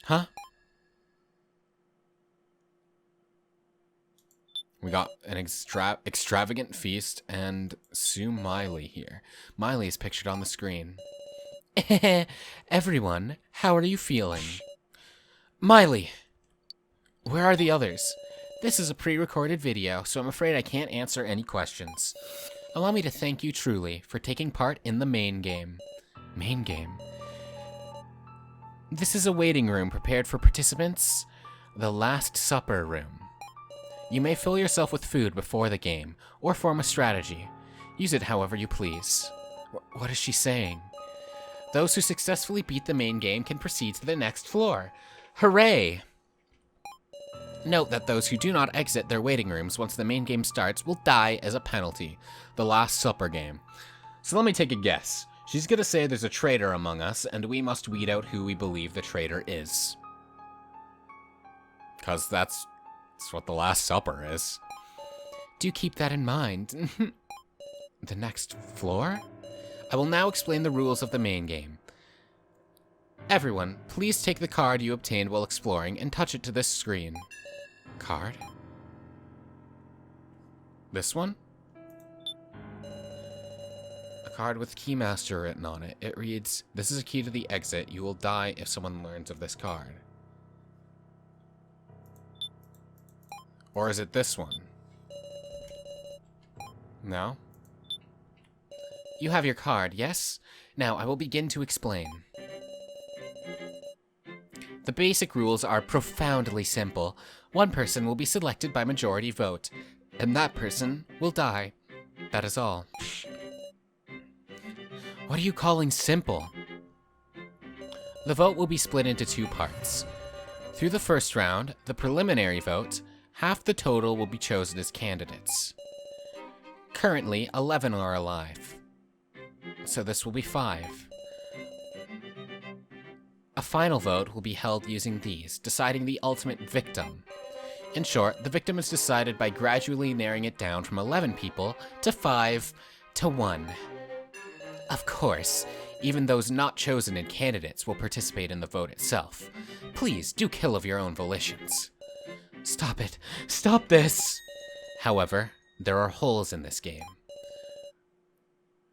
Huh? We got an extravagant feast and Sue Miley here. Miley is pictured on the screen. Everyone, how are you feeling? Miley! Where are the others? This is a pre-recorded video, so I'm afraid I can't answer any questions. Allow me to thank you truly for taking part in the main game. Main game? This is a waiting room prepared for participants. The Last Supper room. You may fill yourself with food before the game, or form a strategy. Use it however you please. What is she saying? Those who successfully beat the main game can proceed to the next floor. Hooray! Note that those who do not exit their waiting rooms once the main game starts will die as a penalty. The Last Supper game. So let me take a guess. She's gonna say there's a traitor among us, and we must weed out who we believe the traitor is. 'Cause that's what the Last Supper is. Do keep that in mind. The next floor? I will now explain the rules of the main game. Everyone, please take the card you obtained while exploring and touch it to this screen. Card? This one? A card with Keymaster written on it. It reads, "This is a key to the exit. You will die if someone learns of this card." Or is it this one? No? You have your card, yes? Now I will begin to explain. The basic rules are profoundly simple. One person will be selected by majority vote, and that person will die. That is all. What are you calling simple? The vote will be split into two parts. Through the first round, the preliminary vote, half the total will be chosen as candidates. Currently, 11 are alive. So this will be 5. A final vote will be held using these, deciding the ultimate victim. In short, the victim is decided by gradually narrowing it down from 11 people to 5 to 1. Of course, even those not chosen in candidates will participate in the vote itself. Please do kill of your own volitions. Stop it! Stop this! However, there are holes in this game.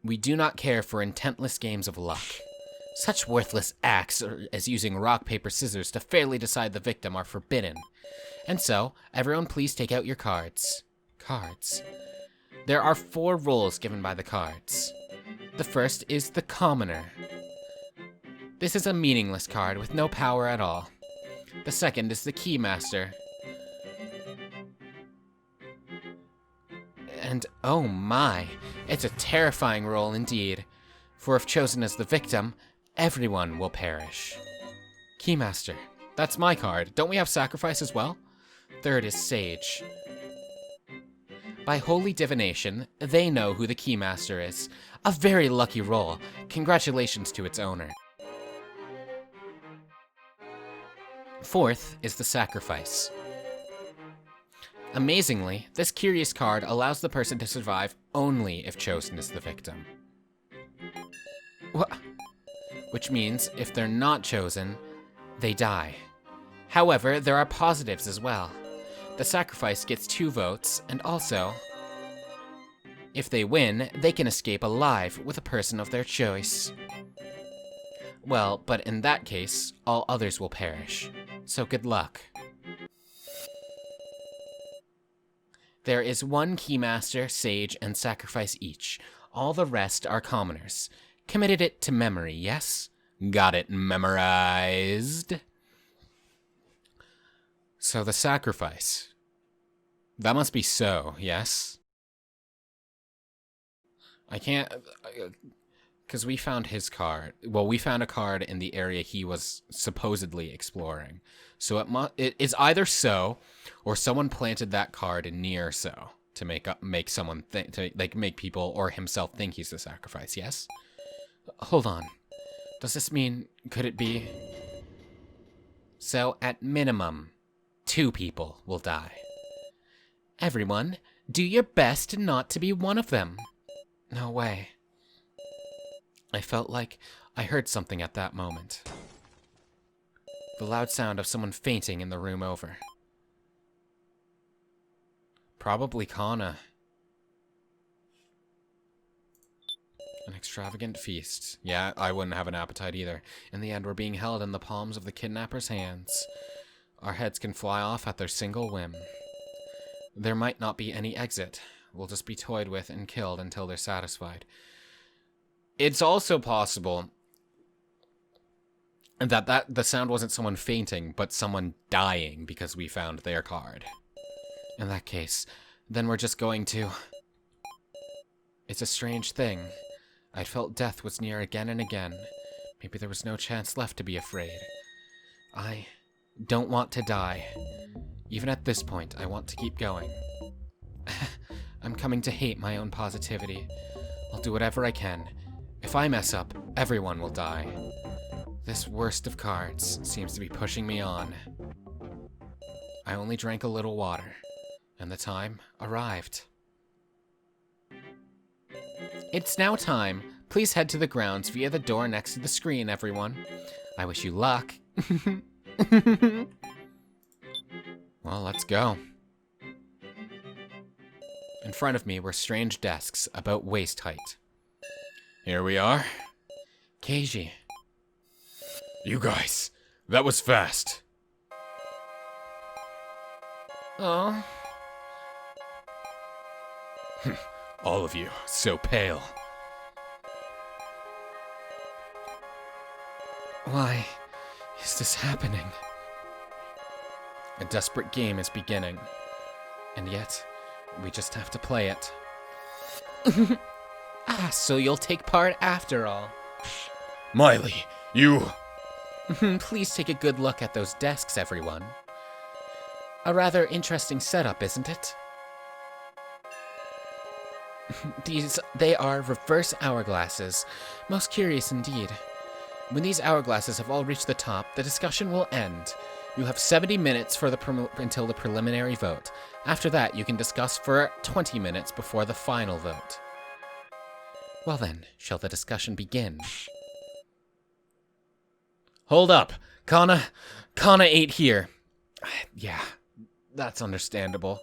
We do not care for intentless games of luck. Such worthless acts as using rock, paper, scissors to fairly decide the victim are forbidden. And so, everyone please take out your cards. Cards. There are 4 roles given by the cards. The first is the Commoner. This is a meaningless card with no power at all. The second is the Keymaster. And oh my, it's a terrifying role indeed. For if chosen as the victim, everyone will perish. Keymaster. That's my card. Don't we have sacrifice as well? Third is Sage. By holy divination, they know who the Keymaster is. A very lucky role. Congratulations to its owner. Fourth is the Sacrifice. Amazingly, this curious card allows the person to survive only if chosen as the victim. Which means, if they're not chosen, they die. However, there are positives as well. The sacrifice gets 2 votes, and also, if they win, they can escape alive with a person of their choice. Well, but in that case, all others will perish. So good luck. There is 1 Keymaster, Sage, and Sacrifice each. All the rest are commoners. Committed it to memory, yes? Got it memorized. So the Sacrifice. That must be so, yes? I can't... Because we found his card. Well, we found a card in the area he was supposedly exploring. So it is either so, or someone planted that card near so to make someone think, to like make people or himself think he's the sacrifice. Yes. Hold on. Does this mean could it be? So at minimum, 2 people will die. Everyone, do your best not to be one of them. No way. I felt like I heard something at that moment. The loud sound of someone fainting in the room over. Probably Kana. An extravagant feast. Yeah, I wouldn't have an appetite either. In the end, we're being held in the palms of the kidnappers' hands. Our heads can fly off at their single whim. There might not be any exit. We'll just be toyed with and killed until they're satisfied. It's also possible that the sound wasn't someone fainting, but someone dying because we found their card. In that case, then we're just going to... It's a strange thing. I'd felt death was near again and again. Maybe there was no chance left to be afraid. I don't want to die. Even at this point, I want to keep going. I'm coming to hate my own positivity. I'll do whatever I can. If I mess up, everyone will die. This worst of cards seems to be pushing me on. I only drank a little water, and the time arrived. It's now time. Please head to the grounds via the door next to the screen, everyone. I wish you luck. Well, let's go. In front of me were strange desks about waist height. Here we are. Keiji. You guys, that was fast. Oh. All of you, so pale. Why is this happening? A desperate game is beginning. And yet, we just have to play it. Ah, so you'll take part after all. Miley, you... Please take a good look at those desks, everyone. A rather interesting setup, isn't it? They are reverse hourglasses. Most curious indeed. When these hourglasses have all reached the top, the discussion will end. You have 70 minutes for until the preliminary vote. After that, you can discuss for 20 minutes before the final vote. Well then, shall the discussion begin? Hold up. Kana ate here. Yeah, that's understandable.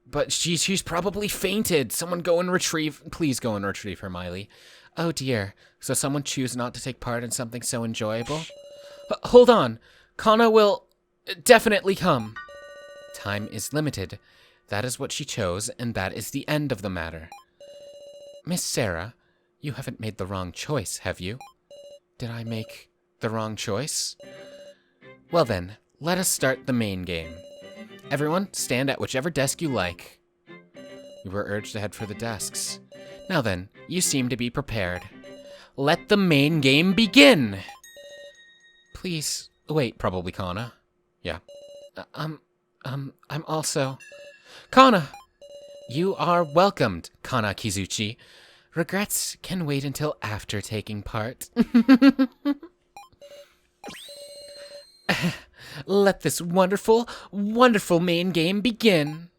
But she's probably fainted. Someone go and retrieve... Please go and retrieve her, Miley. Oh dear. So someone choose not to take part in something so enjoyable? Hold on. Kana will definitely come. Time is limited. That is what she chose, and that is the end of the matter. Miss Sarah, you haven't made the wrong choice, have you? Did I make the wrong choice? Well then, let us start the main game. Everyone, stand at whichever desk you like. We were urged to head for the desks. Now then, you seem to be prepared. Let the main game begin! Please, wait, probably Kana. Yeah. I'm also... Kana! You are welcomed, Kana Kizuchi. Regrets can wait until after taking part. Let this wonderful, wonderful main game begin.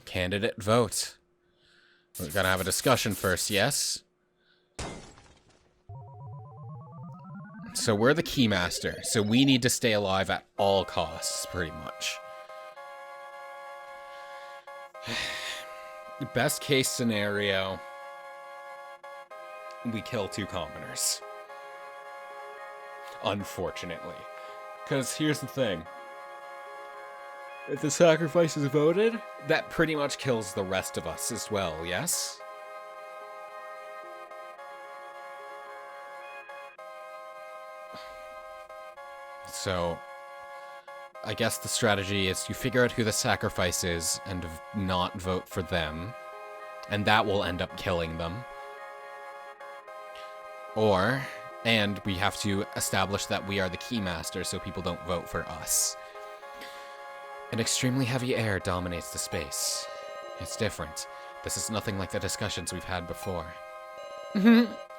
Candidate vote. We're gonna have a discussion first, yes? So we're the Keymaster, so we need to stay alive at all costs, pretty much. Best case scenario, we kill 2 commoners. Unfortunately. Because here's the thing. If the sacrifice is voted, that pretty much kills the rest of us as well, yes? So, I guess the strategy is you figure out who the sacrifice is and not vote for them, and that will end up killing them. Or, and we have to establish that we are the Keymaster so people don't vote for us. An extremely heavy air dominates the space. It's different. This is nothing like the discussions we've had before.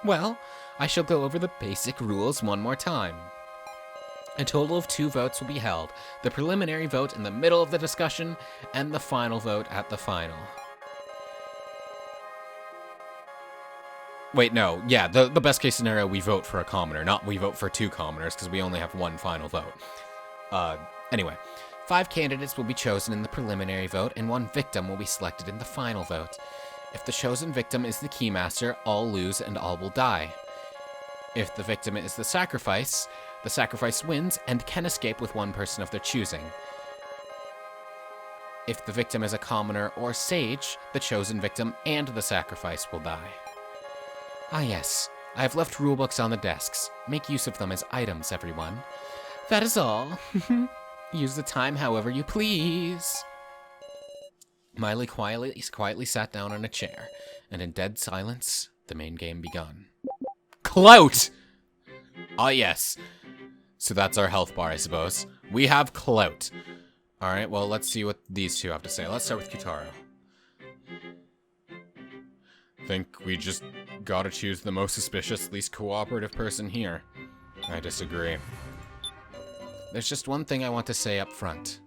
Well, I shall go over the basic rules one more time. A total of 2 votes will be held. The preliminary vote in the middle of the discussion, and the final vote at the final. Wait, no. Yeah, the best case scenario, we vote for a commoner, not we vote for 2 commoners, because we only have 1 final vote. Anyway. 5 candidates will be chosen in the preliminary vote, and 1 victim will be selected in the final vote. If the chosen victim is the Keymaster, all lose and all will die. If the victim is the sacrifice wins and can escape with 1 person of their choosing. If the victim is a commoner or sage, the chosen victim and the sacrifice will die. Ah yes, I have left rulebooks on the desks. Make use of them as items, everyone. That is all. Use the time however you please. Miley quietly sat down on a chair, and in dead silence, the main game begun. Clout! Ah yes. So that's our health bar, I suppose. We have clout. Alright, well, let's see what these 2 have to say. Let's start with q-taro. Think we just gotta choose the most suspicious, least cooperative person here. I disagree. There's just one thing I want to say up front.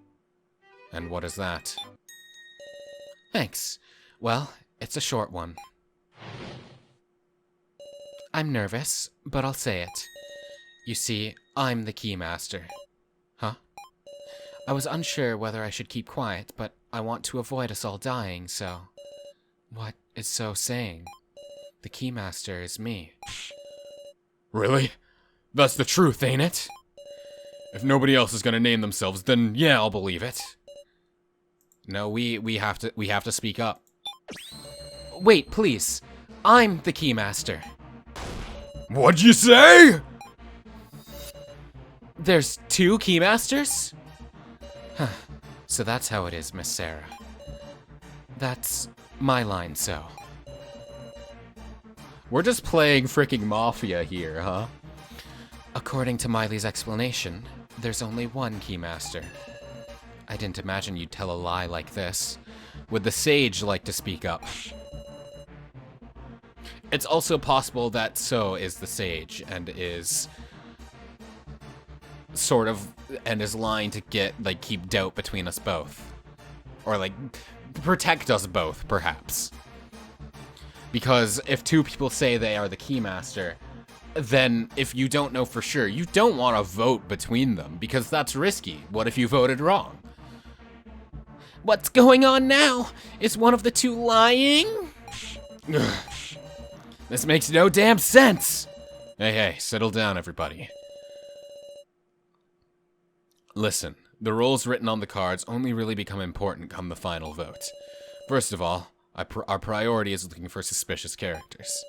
And what is that? Thanks. Well, it's a short one. I'm nervous, but I'll say it. You see, I'm the Keymaster. Huh? I was unsure whether I should keep quiet, but I want to avoid us all dying, so... What is so saying? The Keymaster is me. Really? That's the truth, ain't it? If nobody else is gonna name themselves, then yeah, I'll believe it. No, we have to speak up. Wait, please. I'm the Keymaster. What'd you say? There's 2 Keymasters? Huh. So that's how it is, Miss Sarah. That's my line, so. We're just playing freaking Mafia here, huh? According to Miley's explanation, there's only 1 Keymaster. I didn't imagine you'd tell a lie like this. Would the sage like to speak up? It's also possible that So is the sage and is sort of is lying to keep doubt between us both. Or protect us both, perhaps. Because if 2 people say they are the Keymaster, then if you don't know for sure, you don't want to vote between them, because that's risky. What if you voted wrong? What's going on now? Is one of the 2 lying? This makes no damn sense! Hey, settle down, everybody. Listen, the roles written on the cards only really become important come the final vote. First of all, our priority is looking for suspicious characters.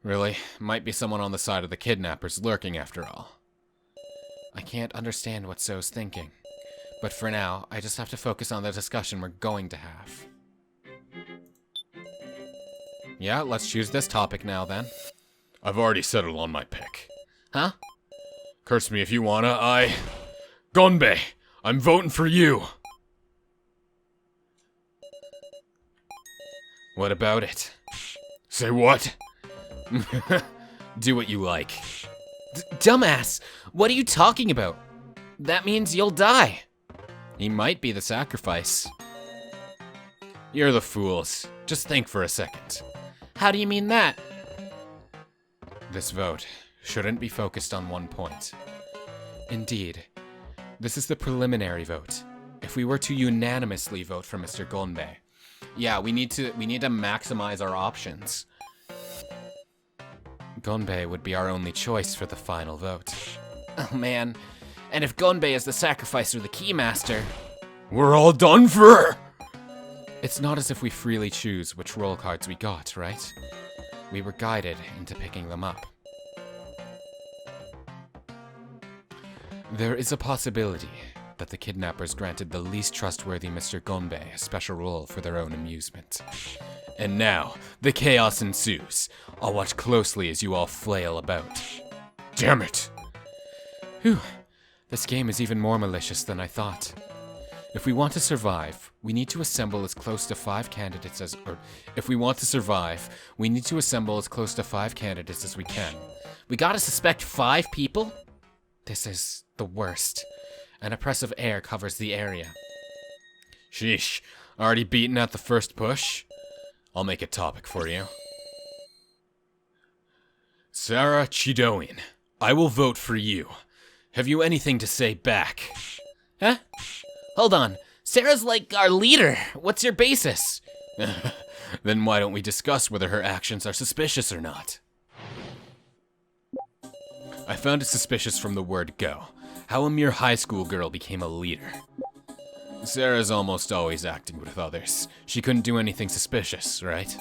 Really, might be someone on the side of the kidnappers lurking after all. I can't understand what So's thinking, but for now, I just have to focus on the discussion we're going to have. Yeah, let's choose this topic now then. I've already settled on my pick. Huh? Curse me if you wanna, Gonbei, I'm voting for you! What about it? Say what? Do what you like. Dumbass! What are you talking about? That means you'll die. He might be the sacrifice. You're the fools. Just think for a second. How do you mean that? This vote shouldn't be focused on one point. Indeed. This is the preliminary vote. If we were to unanimously vote for Mr. Gonbei, yeah, we need to maximize our options. Gonbei would be our only choice for the final vote. Oh man, and if Gonbei is the sacrifice or the Keymaster... We're all done for! It's not as if we freely choose which roll cards we got, right? We were guided into picking them up. There is a possibility that the kidnappers granted the least trustworthy Mr. Gonbei a special role for their own amusement. And now, the chaos ensues. I'll watch closely as you all flail about. Damn it! Whew. This game is even more malicious than I thought. If we want to survive, we need to assemble as close to 5 candidates as... if we want to survive, we need to assemble as close to 5 candidates as we can. We gotta suspect 5 people? This is the worst. An oppressive air covers the area. Sheesh, already beaten at the first push? I'll make a topic for you. Sarah Chidoin, I will vote for you. Have you anything to say back? Huh? Hold on. Sarah's like our leader. What's your basis? Then why don't we discuss whether her actions are suspicious or not? I found it suspicious from the word go, how a mere high school girl became a leader. Sarah's almost always acting with others. She couldn't do anything suspicious, right?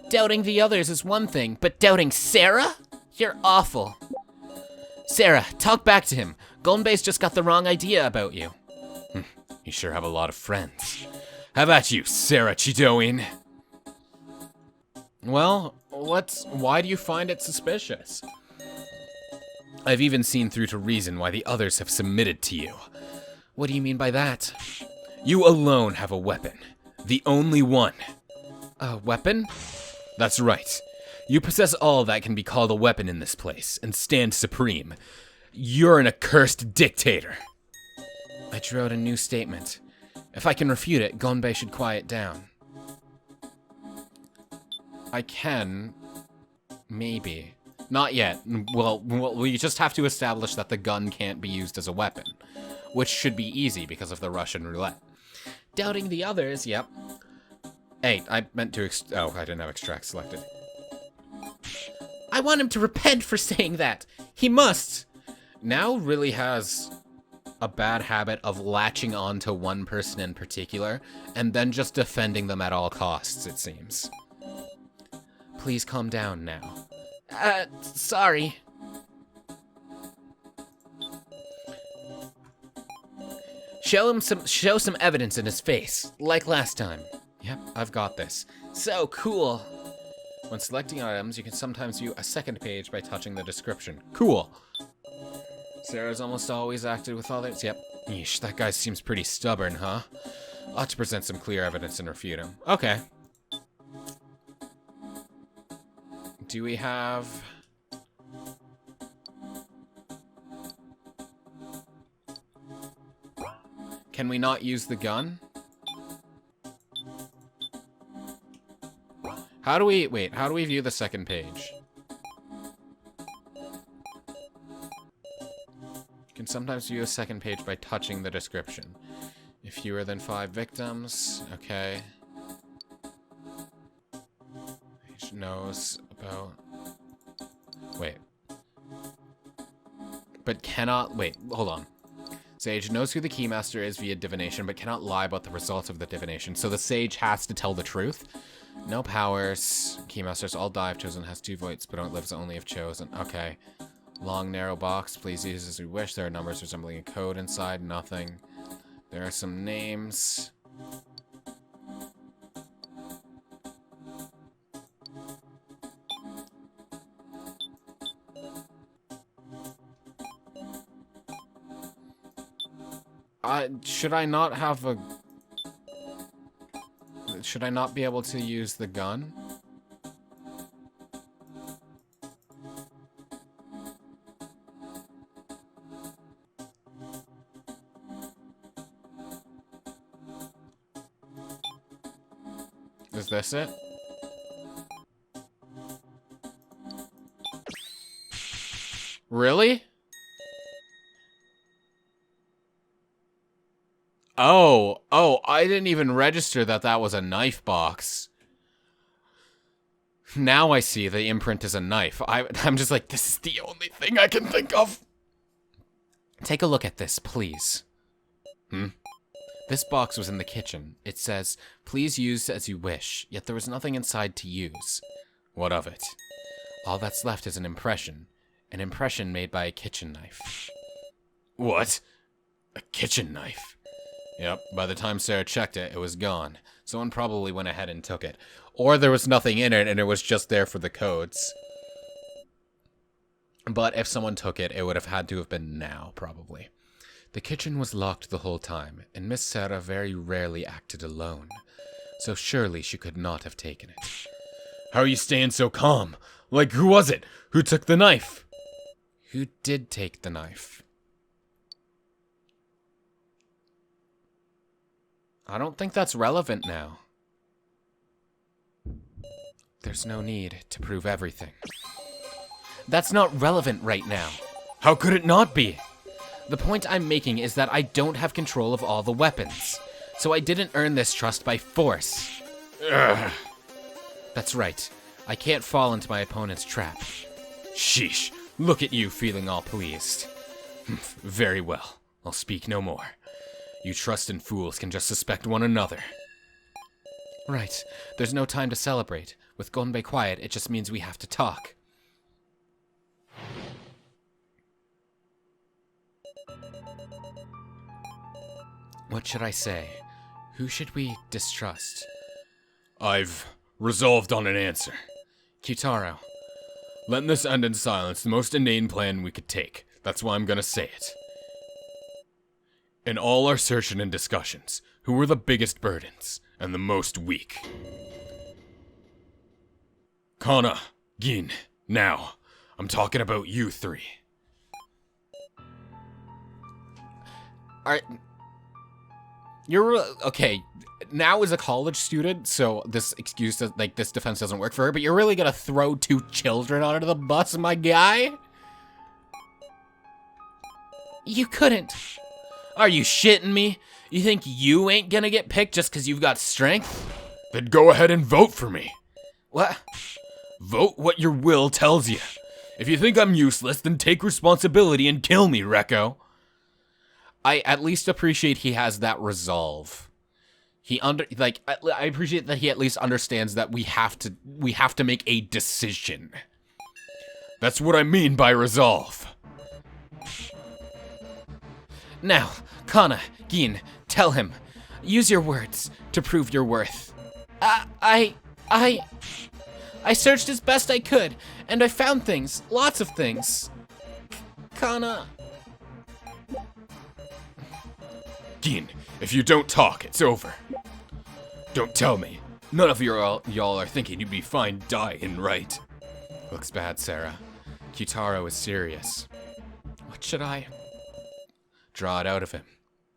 Doubting the others is one thing, but doubting Sarah? You're awful. Sarah, talk back to him. Gonbei's just got the wrong idea about you. You sure have a lot of friends. How about you, Sarah Chidoin? Well, why do you find it suspicious? I've even seen through to reason why the others have submitted to you. What do you mean by that? You alone have a weapon. The only one. A weapon? That's right. You possess all that can be called a weapon in this place, and stand supreme. You're an accursed dictator. I drew out a new statement. If I can refute it, Gonbei should quiet down. I can. Maybe. Not yet. Well, we just have to establish that the gun can't be used as a weapon. Which should be easy because of the Russian roulette. Doubting the others, yep. Hey, I meant to oh, I didn't have extract selected. I want him to repent for saying that. He must. Now really has a bad habit of latching on to one person in particular, and then just defending them at all costs, it seems. Please calm down now. Sorry. Show some evidence in his face, like last time. Yep, I've got this. So cool. When selecting items, you can sometimes view a second page by touching the description. Cool. Sarah's almost always acted with others. Yep. Yeesh, that guy seems pretty stubborn, huh? Ought to present some clear evidence and refute him. Okay. Do we have... Can we not use the gun? How do we view the second page? You can sometimes view a second page by touching the description. If fewer than 5 victims, okay. Page knows about... Wait. But cannot... Wait, hold on. Sage knows who the Keymaster is via divination, but cannot lie about the results of the divination. So the Sage has to tell the truth. No powers. Keymasters all die if chosen, has 2 votes, but outlives only if chosen. Okay. Long, narrow box. Please use as you wish. There are numbers resembling a code inside. Nothing. There are some names. Should I not have a... Should I not be able to use the gun? Is this it? Really? Oh, I didn't even register that that was a knife box. Now I see the imprint is a knife. I'm just like, this is the only thing I can think of. Take a look at this, please. This box was in the kitchen. It says, please use as you wish, yet there was nothing inside to use. What of it? All that's left is an impression made by a kitchen knife. What? A kitchen knife? Yep, by the time Sarah checked it, it was gone. Someone probably went ahead and took it. Or there was nothing in it and it was just there for the codes. But if someone took it, it would have had to have been now, probably. The kitchen was locked the whole time, and Miss Sarah very rarely acted alone. So surely she could not have taken it. How are you staying so calm? Like, who was it? Who took the knife? Who did take the knife? I don't think that's relevant now. There's no need to prove everything. That's not relevant right now. How could it not be? The point I'm making is that I don't have control of all the weapons, so I didn't earn this trust by force. Ugh. That's right. I can't fall into my opponent's trap. Sheesh, look at you feeling all pleased. Very well, I'll speak no more. You trusting fools can just suspect one another. Right. There's no time to celebrate. With Gonbei quiet, it just means we have to talk. What should I say? Who should we distrust? I've resolved on an answer. q-taro. Letting this end in silence, the most inane plan we could take. That's why I'm gonna say it. In all our searching and discussions, who were the biggest burdens and the most weak? Kana, Gin, now, I'm talking about you three. You're okay. Now as a college student, so this excuse, this defense doesn't work for her. But you're really gonna throw two children under the bus, my guy? You couldn't. Are you shitting me? You think you ain't gonna get picked just because you've got strength? Then go ahead and vote for me. What? Vote what your will tells you. If you think I'm useless, then take responsibility and kill me, Rekko. I at least appreciate he has that resolve. I appreciate that he at least understands that we have to make a decision. That's what I mean by resolve. Now, Kana, Gin, tell him. Use your words to prove your worth. I searched as best I could, and I found things, lots of things. Kana. Gin, if you don't talk, it's over. Don't tell me. None of y'all are thinking you'd be fine dying, right? Looks bad, Sarah. q-taro is serious. What should I? Draw it out of him.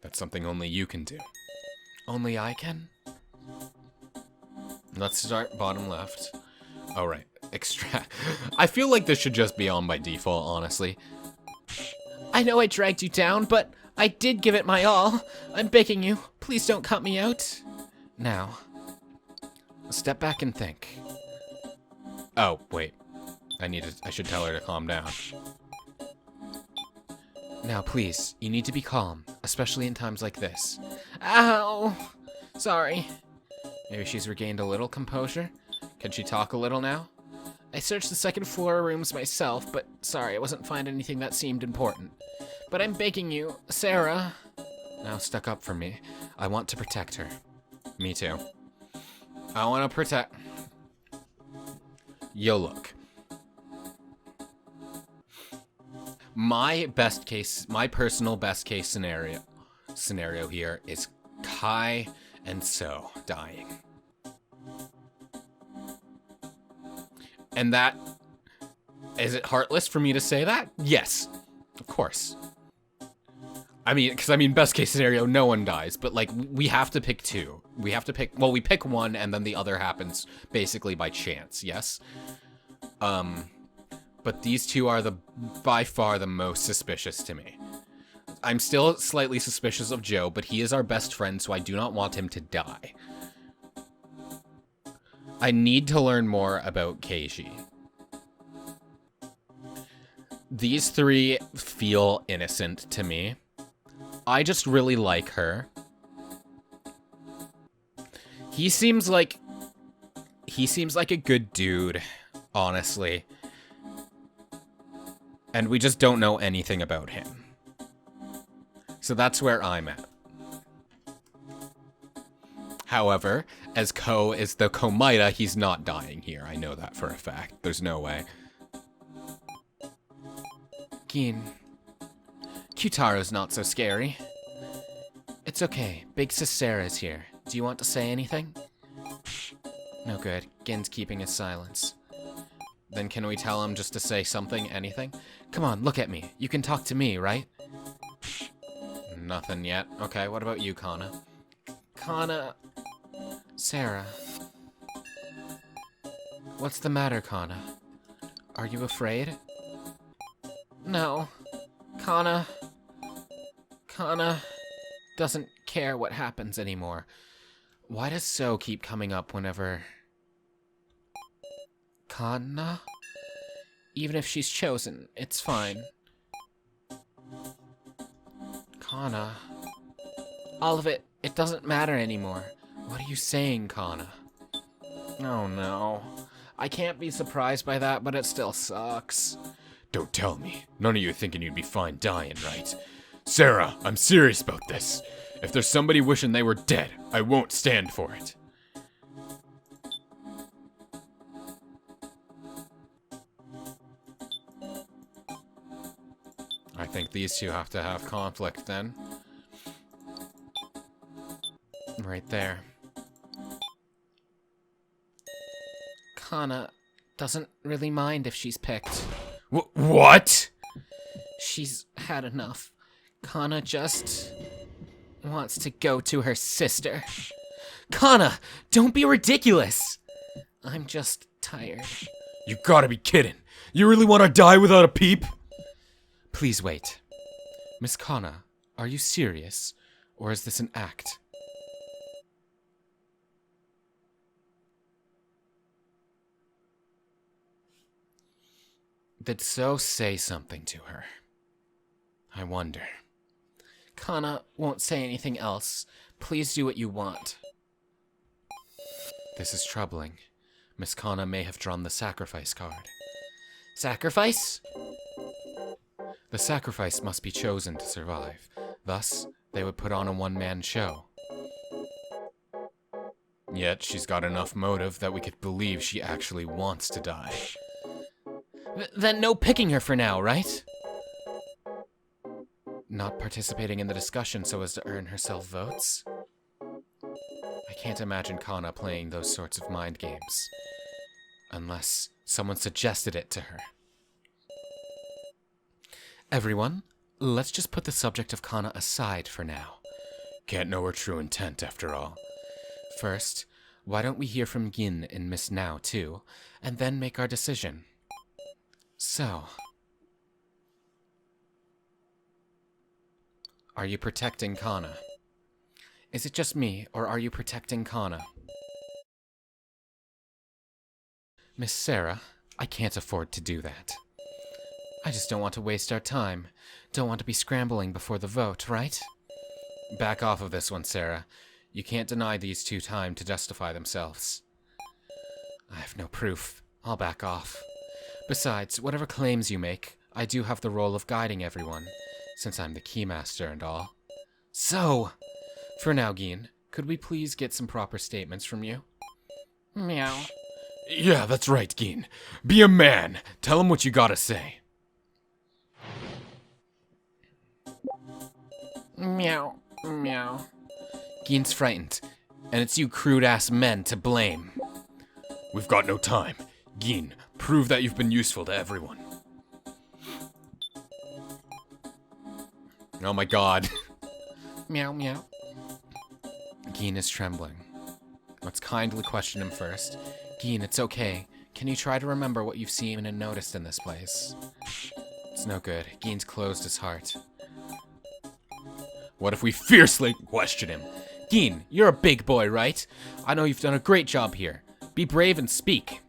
That's something only you can do. Only I can? Let's start bottom left. Oh, right. Extract. I feel like this should just be on by default, honestly. I know I dragged you down, but I did give it my all. I'm begging you, please don't cut me out. Now, step back and think. Oh, wait. I should tell her to calm down. Now, please, you need to be calm, especially in times like this. Ow! Sorry. Maybe she's regained a little composure? Can she talk a little now? I searched the second floor rooms myself, but sorry, I wasn't finding anything that seemed important. But I'm begging you, Sarah. Now stuck up for me. I want to protect her. Me too. I want to protect... Yo, look. My personal best case scenario here is Kai and So dying. And that, is it heartless for me to say that? Yes, of course. Because best case scenario, no one dies, but like, we have to pick two. We have to pick, well, we pick one and then the other happens basically by chance, yes? But these two are by far the most suspicious to me. I'm still slightly suspicious of Joe, but he is our best friend, so I do not want him to die. I need to learn more about Keiji. These three feel innocent to me. I just really like her. He seems like a good dude, honestly. And we just don't know anything about him. So that's where I'm at. However, as Ko is the Komida, he's not dying here. I know that for a fact. There's no way. Gin. q-taro's not so scary. It's okay. Big Sis Sarah's here. Do you want to say anything? No good. Gin's keeping his silence. Then can we tell him just to say something, anything? Come on, look at me. You can talk to me, right? Nothing yet. Okay, what about you, Kana? Kana... Sarah. What's the matter, Kana? Are you afraid? No. Kana doesn't care what happens anymore. Why does so keep coming up whenever... Kana? Even if she's chosen, it's fine. Kana. All of it doesn't matter anymore. What are you saying, Kana? Oh no. I can't be surprised by that, but it still sucks. Don't tell me. None of you are thinking you'd be fine dying, right? Sarah, I'm serious about this. If there's somebody wishing they were dead, I won't stand for it. I think these two have to have conflict then. Right there. Kana doesn't really mind if she's picked. What? She's had enough. Kana just wants to go to her sister. Kana, don't be ridiculous! I'm just tired. You gotta be kidding. You really want to die without a peep? Please wait. Miss Kana, are you serious? Or is this an act? Did So say something to her? I wonder. Kana won't say anything else. Please do what you want. This is troubling. Miss Kana may have drawn the sacrifice card. Sacrifice? The sacrifice must be chosen to survive. Thus, they would put on a one-man show. Yet, she's got enough motive that we could believe she actually wants to die. Then no picking her for now, right? Not participating in the discussion so as to earn herself votes? I can't imagine Kana playing those sorts of mind games. Unless someone suggested it to her. Everyone, let's just put the subject of Kana aside for now. Can't know her true intent after all. First, why don't we hear from Gin and Miss Now too, and then make our decision. So, are you protecting Kana? Is it just me, or are you protecting Kana? Miss Sarah, I can't afford to do that. I just don't want to waste our time. Don't want to be scrambling before the vote, right? Back off of this one, Sarah. You can't deny these two time to justify themselves. I have no proof. I'll back off. Besides, whatever claims you make, I do have the role of guiding everyone, since I'm the keymaster and all. So, for now, Gin, could we please get some proper statements from you? Meow. Yeah, that's right, Gin. Be a man. Tell him what you gotta say. Meow. Meow. Gin's frightened, and it's you crude-ass men to blame. We've got no time. Gin, prove that you've been useful to everyone. Oh my god. Meow, meow. Gin is trembling. Let's kindly question him first. Gin, it's okay. Can you try to remember what you've seen and noticed in this place? It's no good. Gin's closed his heart. What if we fiercely question him? Gin, you're a big boy, right? I know you've done a great job here. Be brave and speak.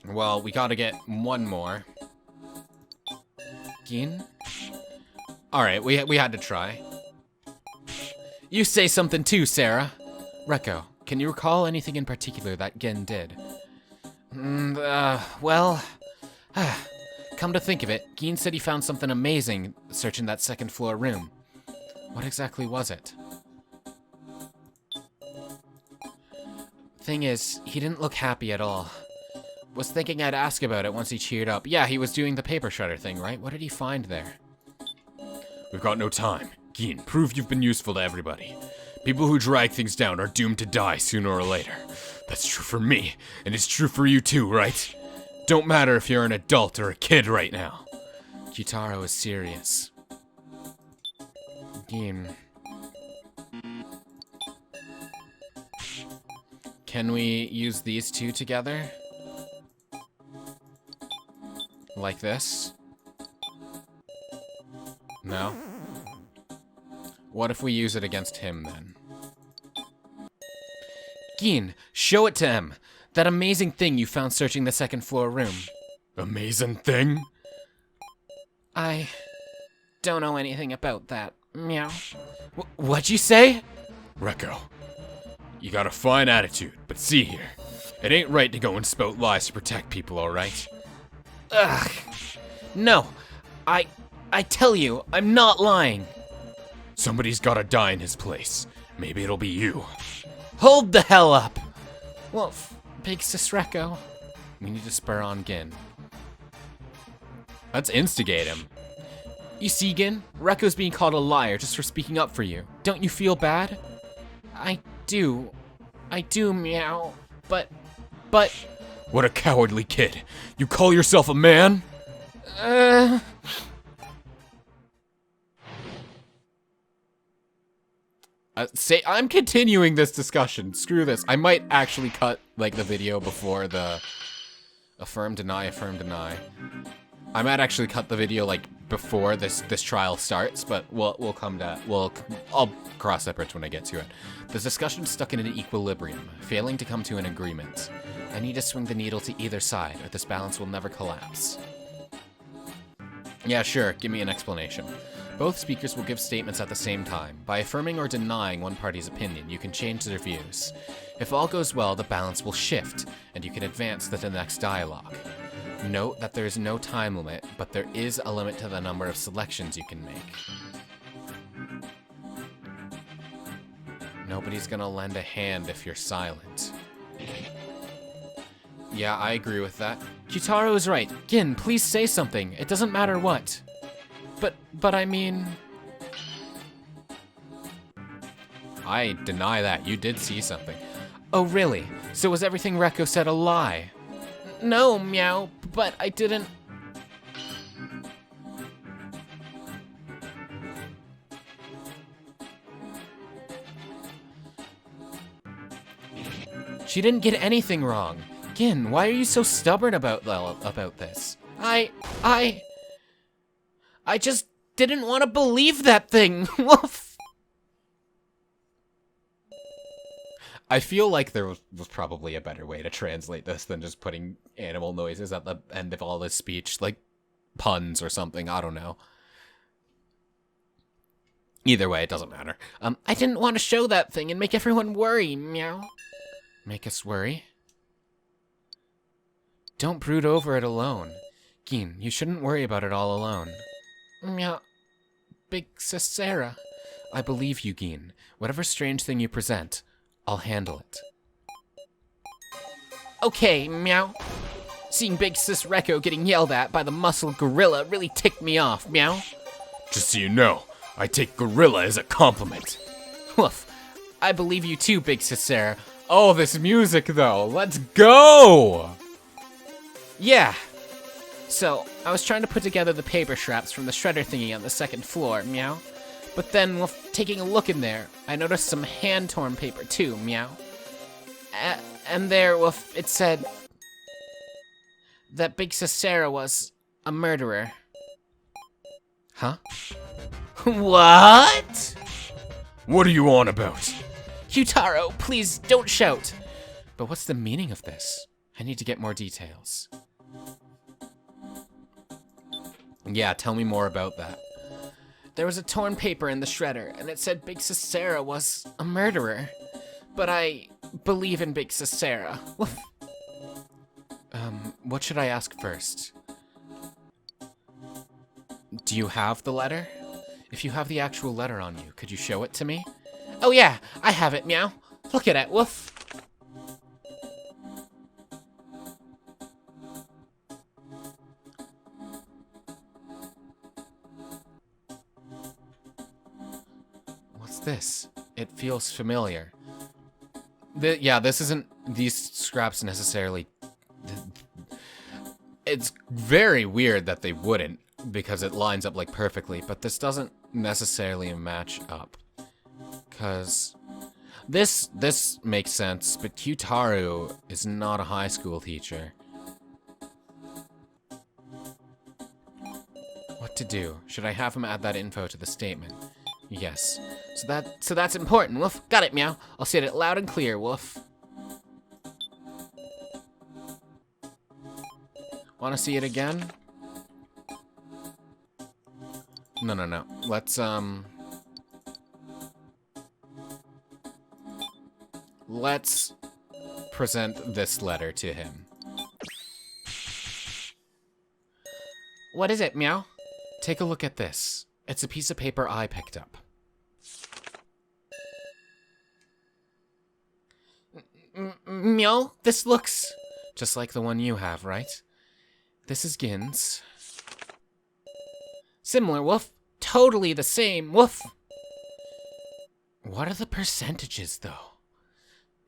Well, we gotta get one more. Gin? Alright, we had to try. You say something too, Sarah. Rekko, can you recall anything in particular that Gin did? Well... Come to think of it, Gin said he found something amazing searching that second floor room. What exactly was it? Thing is, he didn't look happy at all. Was thinking I'd ask about it once he cheered up. Yeah, he was doing the paper shredder thing, right? What did he find there? We've got no time. Gin, prove you've been useful to everybody. People who drag things down are doomed to die sooner or later. That's true for me, and it's true for you too, right? Don't matter if you're an adult or a kid right now. q-taro is serious. Gin. Can we use these two together? Like this? No? What if we use it against him, then? Gin, show it to him! That amazing thing you found searching the second floor room. Amazing thing? I don't know anything about that. Meow. What'd you say? Rekko, you got a fine attitude, but see here. It ain't right to go and spout lies to protect people, alright? Ugh. No. I tell you, I'm not lying. Somebody's gotta die in his place. Maybe it'll be you. Hold the hell up! Well, Big Sis Rekko. We need to spur on Gin. Let's instigate him. You see, Gin? Rekko's being called a liar just for speaking up for you. Don't you feel bad? I do, meow. But... What a cowardly kid. You call yourself a man? I'm continuing this discussion. Screw this. I might actually cut, like, the video before the affirm, deny. I might actually cut the video, like, before this trial starts, but I'll cross that bridge when I get to it. The discussion's stuck in an equilibrium, failing to come to an agreement. I need to swing the needle to either side, or this balance will never collapse. Yeah, sure, give me an explanation. Both speakers will give statements at the same time. By affirming or denying one party's opinion, you can change their views. If all goes well, the balance will shift, and you can advance to the next dialogue. Note that there is no time limit, but there is a limit to the number of selections you can make. Nobody's gonna lend a hand if you're silent. Yeah, I agree with that. q-taro is right. Gin, please say something. It doesn't matter what. But I mean... I deny that. You did see something. Oh, really? So was everything Rekko said a lie? No, meow, but I didn't... She didn't get anything wrong. Gin, why are you so stubborn about this? I just didn't want to believe that thing. Woof. I feel like there was probably a better way to translate this than just putting animal noises at the end of all this speech, like puns or something, I don't know. Either way, it doesn't matter. I didn't want to show that thing and make everyone worry, meow. Make us worry? Don't brood over it alone. Gin, you shouldn't worry about it all alone. Meow. Big Sis Sarah. I believe you, Gin. Whatever strange thing you present, I'll handle it. Okay, meow. Seeing Big Sis Rekko getting yelled at by the muscle gorilla really ticked me off, meow. Just so you know, I take gorilla as a compliment. Woof. I believe you too, Big Sis Sarah. Oh, this music though. Let's go! Yeah. So, I was trying to put together the paper scraps from the shredder thingy on the second floor, meow. But then, while taking a look in there, I noticed some hand-torn paper too, meow. And there, it said that Big Sis Sarah was a murderer. Huh? What? What are you on about? q-taro, please don't shout. But what's the meaning of this? I need to get more details. Yeah, tell me more about that. There was a torn paper in the shredder, and it said Big Sis Sarah was a murderer. But I believe in Big Sis Sarah. What should I ask first? Do you have the letter? If you have the actual letter on you, could you show it to me? Oh yeah, I have it, meow. Look at it, woof. What's this? It feels familiar. This isn't these scraps necessarily. It's very weird that they wouldn't, because it lines up like perfectly, but this doesn't necessarily match up. Cause this makes sense, but q-taro is not a high school teacher. what to do. Should I have him add that info to the statement? Yes. So that's important, Woof. Got it, Meow. I'll say it loud and clear, Woof. Want to see it again? No. Let's present this letter to him. What is it, Meow? Take a look at this. It's a piece of paper I picked up. Meow, this looks just like the one you have, right? This is Gin's. Similar, Woof. Totally the same, Woof. What are the percentages, though?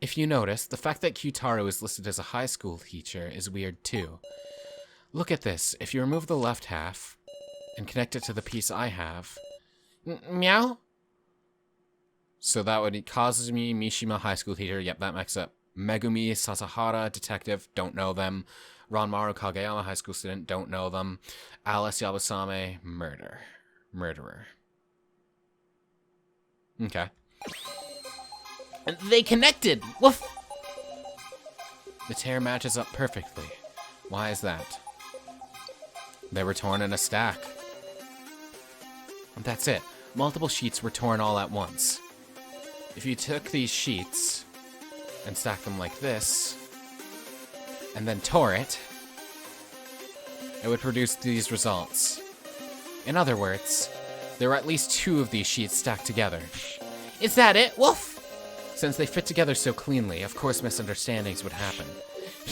If you notice, the fact that q-taro is listed as a high school teacher is weird, too. Look at this. If you remove the left half and connect it to the piece I have... Meow? So that would be Kazumi Mishima, high school teacher. Yep, that makes up. Megumi Sasahara, detective. Don't know them. Ranmaru Kageyama, high school student. Don't know them. Alice Yabusame, murderer. Okay. And they connected! Woof! The tear matches up perfectly. Why is that? They were torn in a stack. And that's it. Multiple sheets were torn all at once. If you took these sheets and stacked them like this, and then tore it, it would produce these results. In other words, there were at least 2 of these sheets stacked together. Is that it, Woof? Since they fit together so cleanly, of course misunderstandings would happen.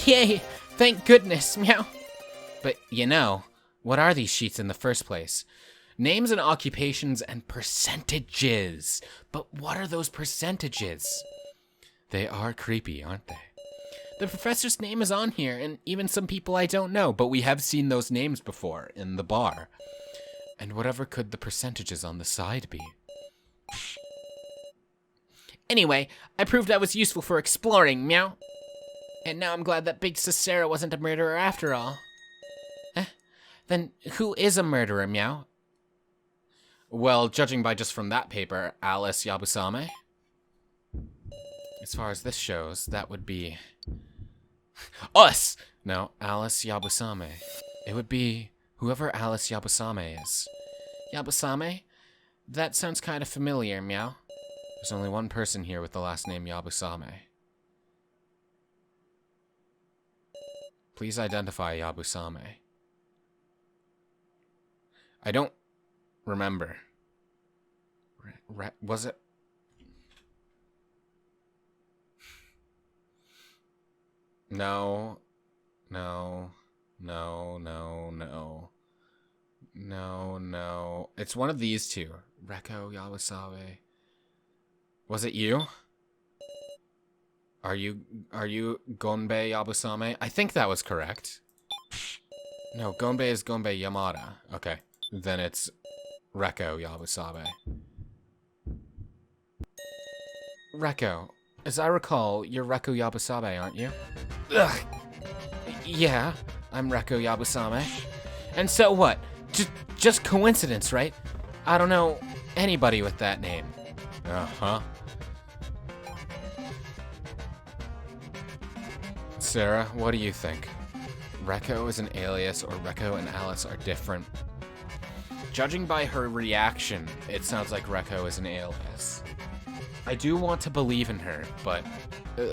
Yay! Thank goodness, Meow! But, you know, what are these sheets in the first place? Names and occupations and percentages. But what are those percentages? They are creepy, aren't they? The professor's name is on here, and even some people I don't know, but we have seen those names before in the bar. And whatever could the percentages on the side be? Anyway, I proved I was useful for exploring, Meow. And now I'm glad that Big Sis Sarah wasn't a murderer after all. Then who is a murderer, Meow? Well, judging by just from that paper, Alice Yabusame. As far as this shows, that would be... us! No, Alice Yabusame. It would be whoever Alice Yabusame is. Yabusame? That sounds kind of familiar, Meow. There's only one person here with the last name Yabusame. Please identify Yabusame. I don't remember. Was it? No. It's one of these two. Reko Yawasabe. Was it you? Are you Gonbei Yabusame? I think that was correct. No, Gonbei is Gonbei Yamada. Okay. Then it's Reko Yabusabe. Reko, as I recall, you're Reko Yabusabe, aren't you? Ugh. Yeah, I'm Reko Yabusame. And so what? Just coincidence, right? I don't know anybody with that name. Uh-huh. Sarah, what do you think? Reko is an alias, or Reko and Alice are different? Judging by her reaction, it sounds like Reko is an alias. I do want to believe in her, but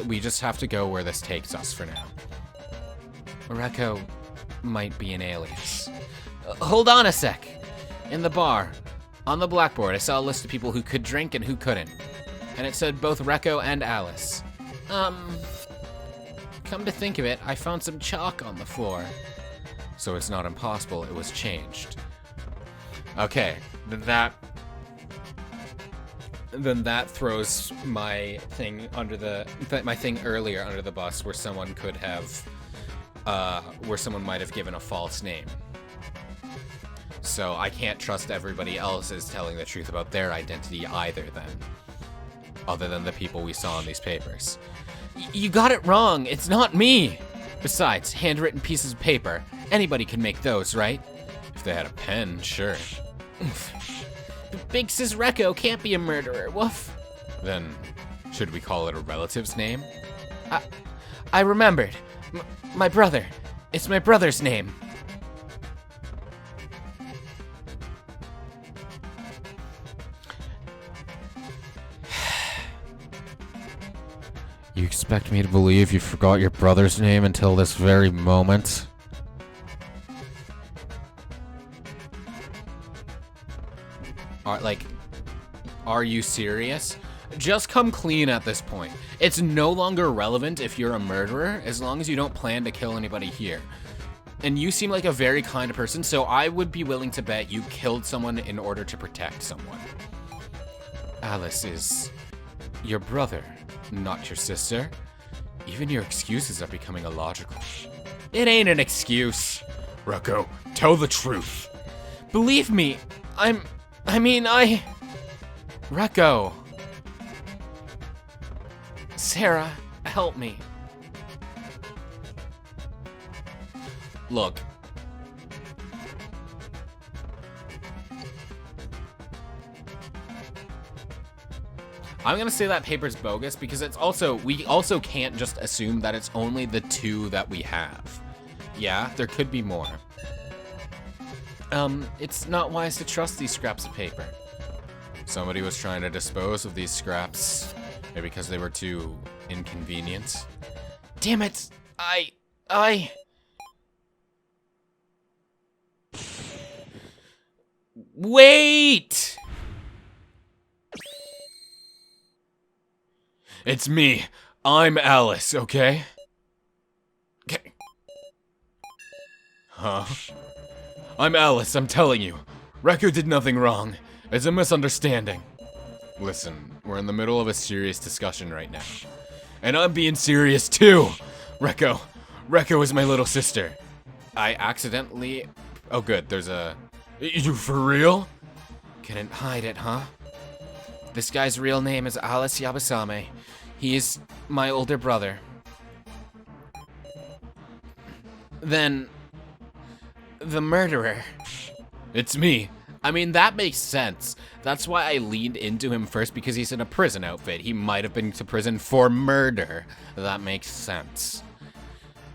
we just have to go where this takes us for now. Reko might be an alias. Hold on a sec. In the bar, on the blackboard, I saw a list of people who could drink and who couldn't. And it said both Reko and Alice. Come to think of it, I found some chalk on the floor. So it's not impossible it was changed. Okay, then that throws my thing my thing earlier under the bus, where someone could have, where someone might have given a false name. So I can't trust everybody else is telling the truth about their identity either then, other than the people we saw in these papers. You got it wrong, it's not me! Besides, handwritten pieces of paper, anybody can make those, right? If they had a pen, sure. Big Sis Recco can't be a murderer, woof. Then, should we call it a relative's name? I remembered. My brother. It's my brother's name. You expect me to believe you forgot your brother's name until this very moment? Are you serious? Just come clean at this point. It's no longer relevant if you're a murderer, as long as you don't plan to kill anybody here. And you seem like a very kind person, so I would be willing to bet you killed someone in order to protect someone. Alice is your brother, not your sister. Even your excuses are becoming illogical. It ain't an excuse. Recco, tell the truth. Believe me, Recco. Sarah, help me. Look. I'm gonna say that paper's bogus because we also can't just assume that it's only the two that we have. Yeah, there could be more. It's not wise to trust these scraps of paper. Somebody was trying to dispose of these scraps, maybe because they were too inconvenient. Damn it! Wait! It's me. I'm Alice, okay? Huh? I'm Alice, I'm telling you. Recco did nothing wrong. It's a misunderstanding. Listen, we're in the middle of a serious discussion right now. And I'm being serious too! Recco is my little sister. I accidentally... Oh good, there's a... You for real? Couldn't hide it, huh? This guy's real name is Alice Yabasame. He is my older brother. Then... the murderer. It's me. I mean, that makes sense. That's why I leaned into him first, because he's in a prison outfit. He might have been to prison for murder. That makes sense.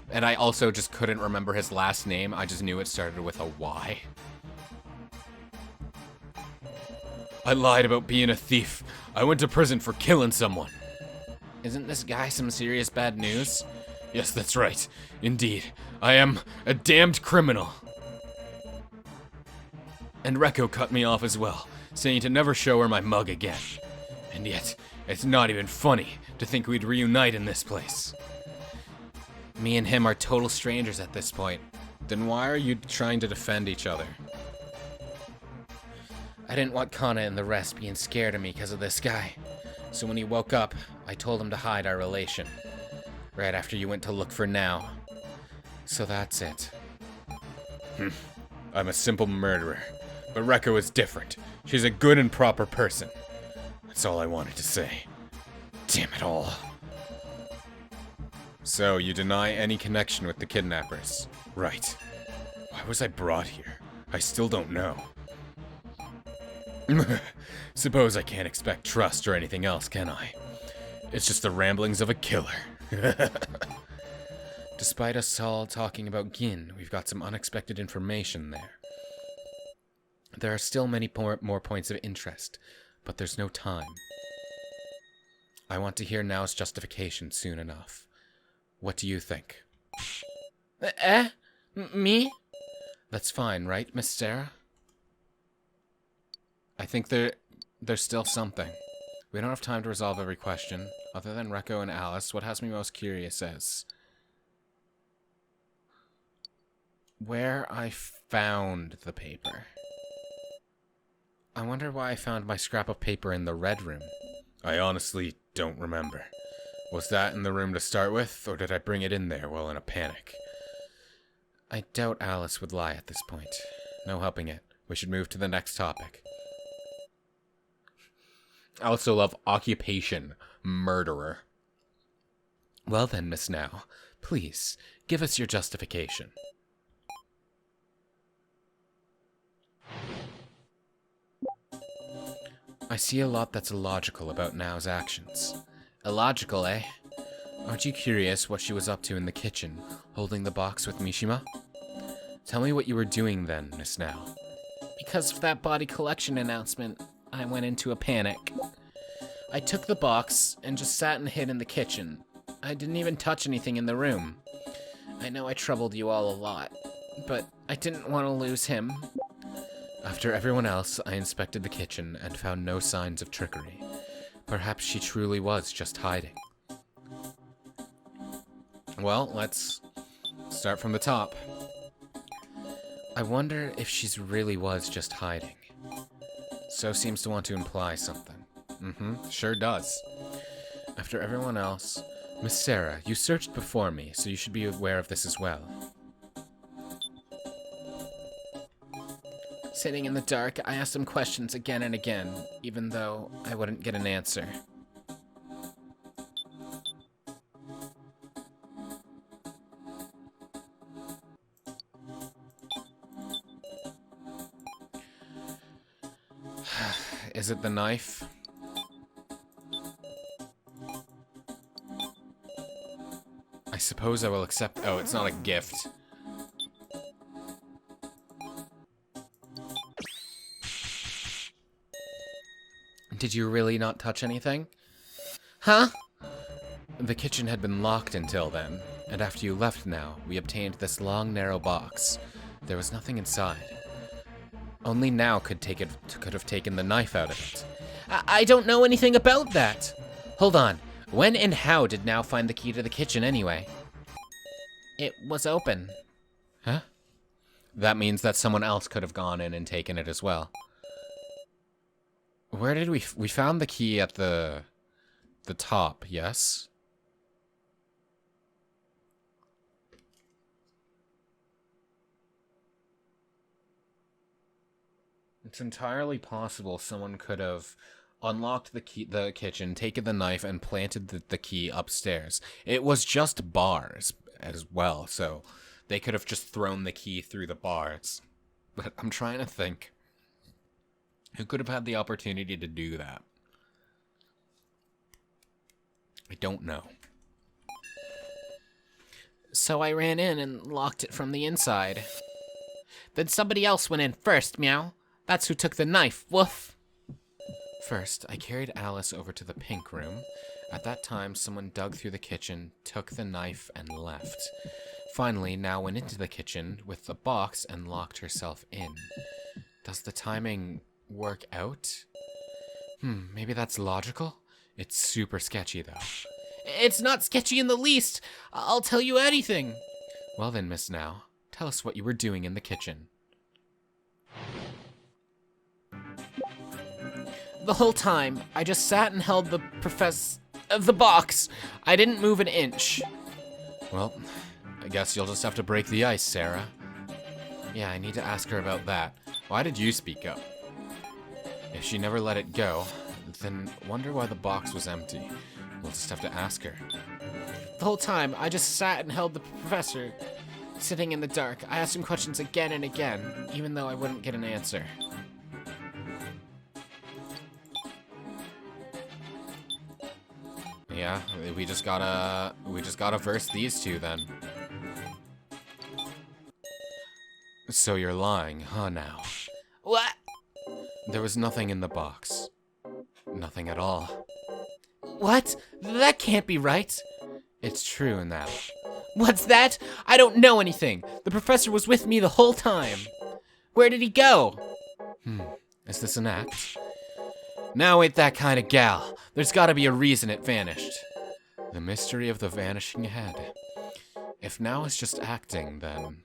And I also just couldn't remember his last name. I just knew it started with a Y. I lied about being a thief. I went to prison for killing someone. Isn't this guy some serious bad news? Yes, that's right. Indeed. I am a damned criminal. And Recco cut me off as well, saying to never show her my mug again. And yet, it's not even funny to think we'd reunite in this place. Me and him are total strangers at this point. Then why are you trying to defend each other? I didn't want Kana and the rest being scared of me because of this guy. So when he woke up, I told him to hide our relation. Right after you went to look for Now. So that's it. I'm a simple murderer. But Recco is different. She's a good and proper person. That's all I wanted to say. Damn it all. So, you deny any connection with the kidnappers? Right. Why was I brought here? I still don't know. Suppose I can't expect trust or anything else, can I? It's just the ramblings of a killer. Despite us all talking about Gin, we've got some unexpected information there. There are still many more points of interest, but there's no time. I want to hear Now's justification soon enough. What do you think? Me? That's fine, right, Miss Sarah? I think there's still something. We don't have time to resolve every question. Other than Recco and Alice, what has me most curious is where I found the paper. I wonder why I found my scrap of paper in the red room. I honestly don't remember. Was that in the room to start with, or did I bring it in there while in a panic? I doubt Alice would lie at this point. No helping it. We should move to the next topic. I also love occupation, murderer. Well then, Miss Now, please, give us your justification. I see a lot that's illogical about Nao's actions. Illogical, eh? Aren't you curious what she was up to in the kitchen, holding the box with Mishima? Tell me what you were doing then, Miss Nao. Because of that body collection announcement, I went into a panic. I took the box and just sat and hid in the kitchen. I didn't even touch anything in the room. I know I troubled you all a lot, but I didn't want to lose him. After everyone else, I inspected the kitchen and found no signs of trickery. Perhaps she truly was just hiding. Well, let's start from the top. I wonder if she's really was just hiding. So seems to want to imply something. Sure does. After everyone else, Miss Sarah, you searched before me, so you should be aware of this as well. Sitting in the dark, I asked him questions again and again, even though I wouldn't get an answer. Is it the knife? I suppose I will accept. Oh, it's not a gift. Did you really not touch anything? Huh? The kitchen had been locked until then, and after you left now, we obtained this long, narrow box. There was nothing inside. Only Nao could have taken the knife out of it. I don't know anything about that. Hold on. When and how did Nao find the key to the kitchen anyway? It was open. Huh? That means that someone else could have gone in and taken it as well. Where did we found the key at the top, yes? It's entirely possible someone could have unlocked the kitchen, taken the knife, and planted the key upstairs. It was just bars as well, so they could have just thrown the key through the bars. But I'm trying to think. Who could have had the opportunity to do that? I don't know. So I ran in and locked it from the inside. Then somebody else went in first, meow. That's who took the knife, woof. First, I carried Alice over to the pink room. At that time, someone dug through the kitchen, took the knife, and left. Finally, Nao went into the kitchen with the box and locked herself in. Does the timing work out? Maybe that's logical? It's super sketchy, though. It's not sketchy in the least. I'll tell you anything. Well then, Miss Nao, tell us what you were doing in the kitchen. The whole time, I just sat and held the the box. I didn't move an inch. Well, I guess you'll just have to break the ice, Sarah. Yeah, I need to ask her about that. Why did you speak up? If she never let it go, then wonder why the box was empty. We'll just have to ask her. The whole time, I just sat and held the professor. Sitting in the dark, I asked him questions again and again, even though I wouldn't get an answer. Yeah, we just gotta verse these two then. So you're lying, huh, now? What? There was nothing in the box. Nothing at all. What? That can't be right. It's true now. What's that? I don't know anything. The professor was with me the whole time. Where did he go? Is this an act? Now ain't that kind of gal. There's gotta be a reason it vanished. The mystery of the vanishing head. If Now is just acting, then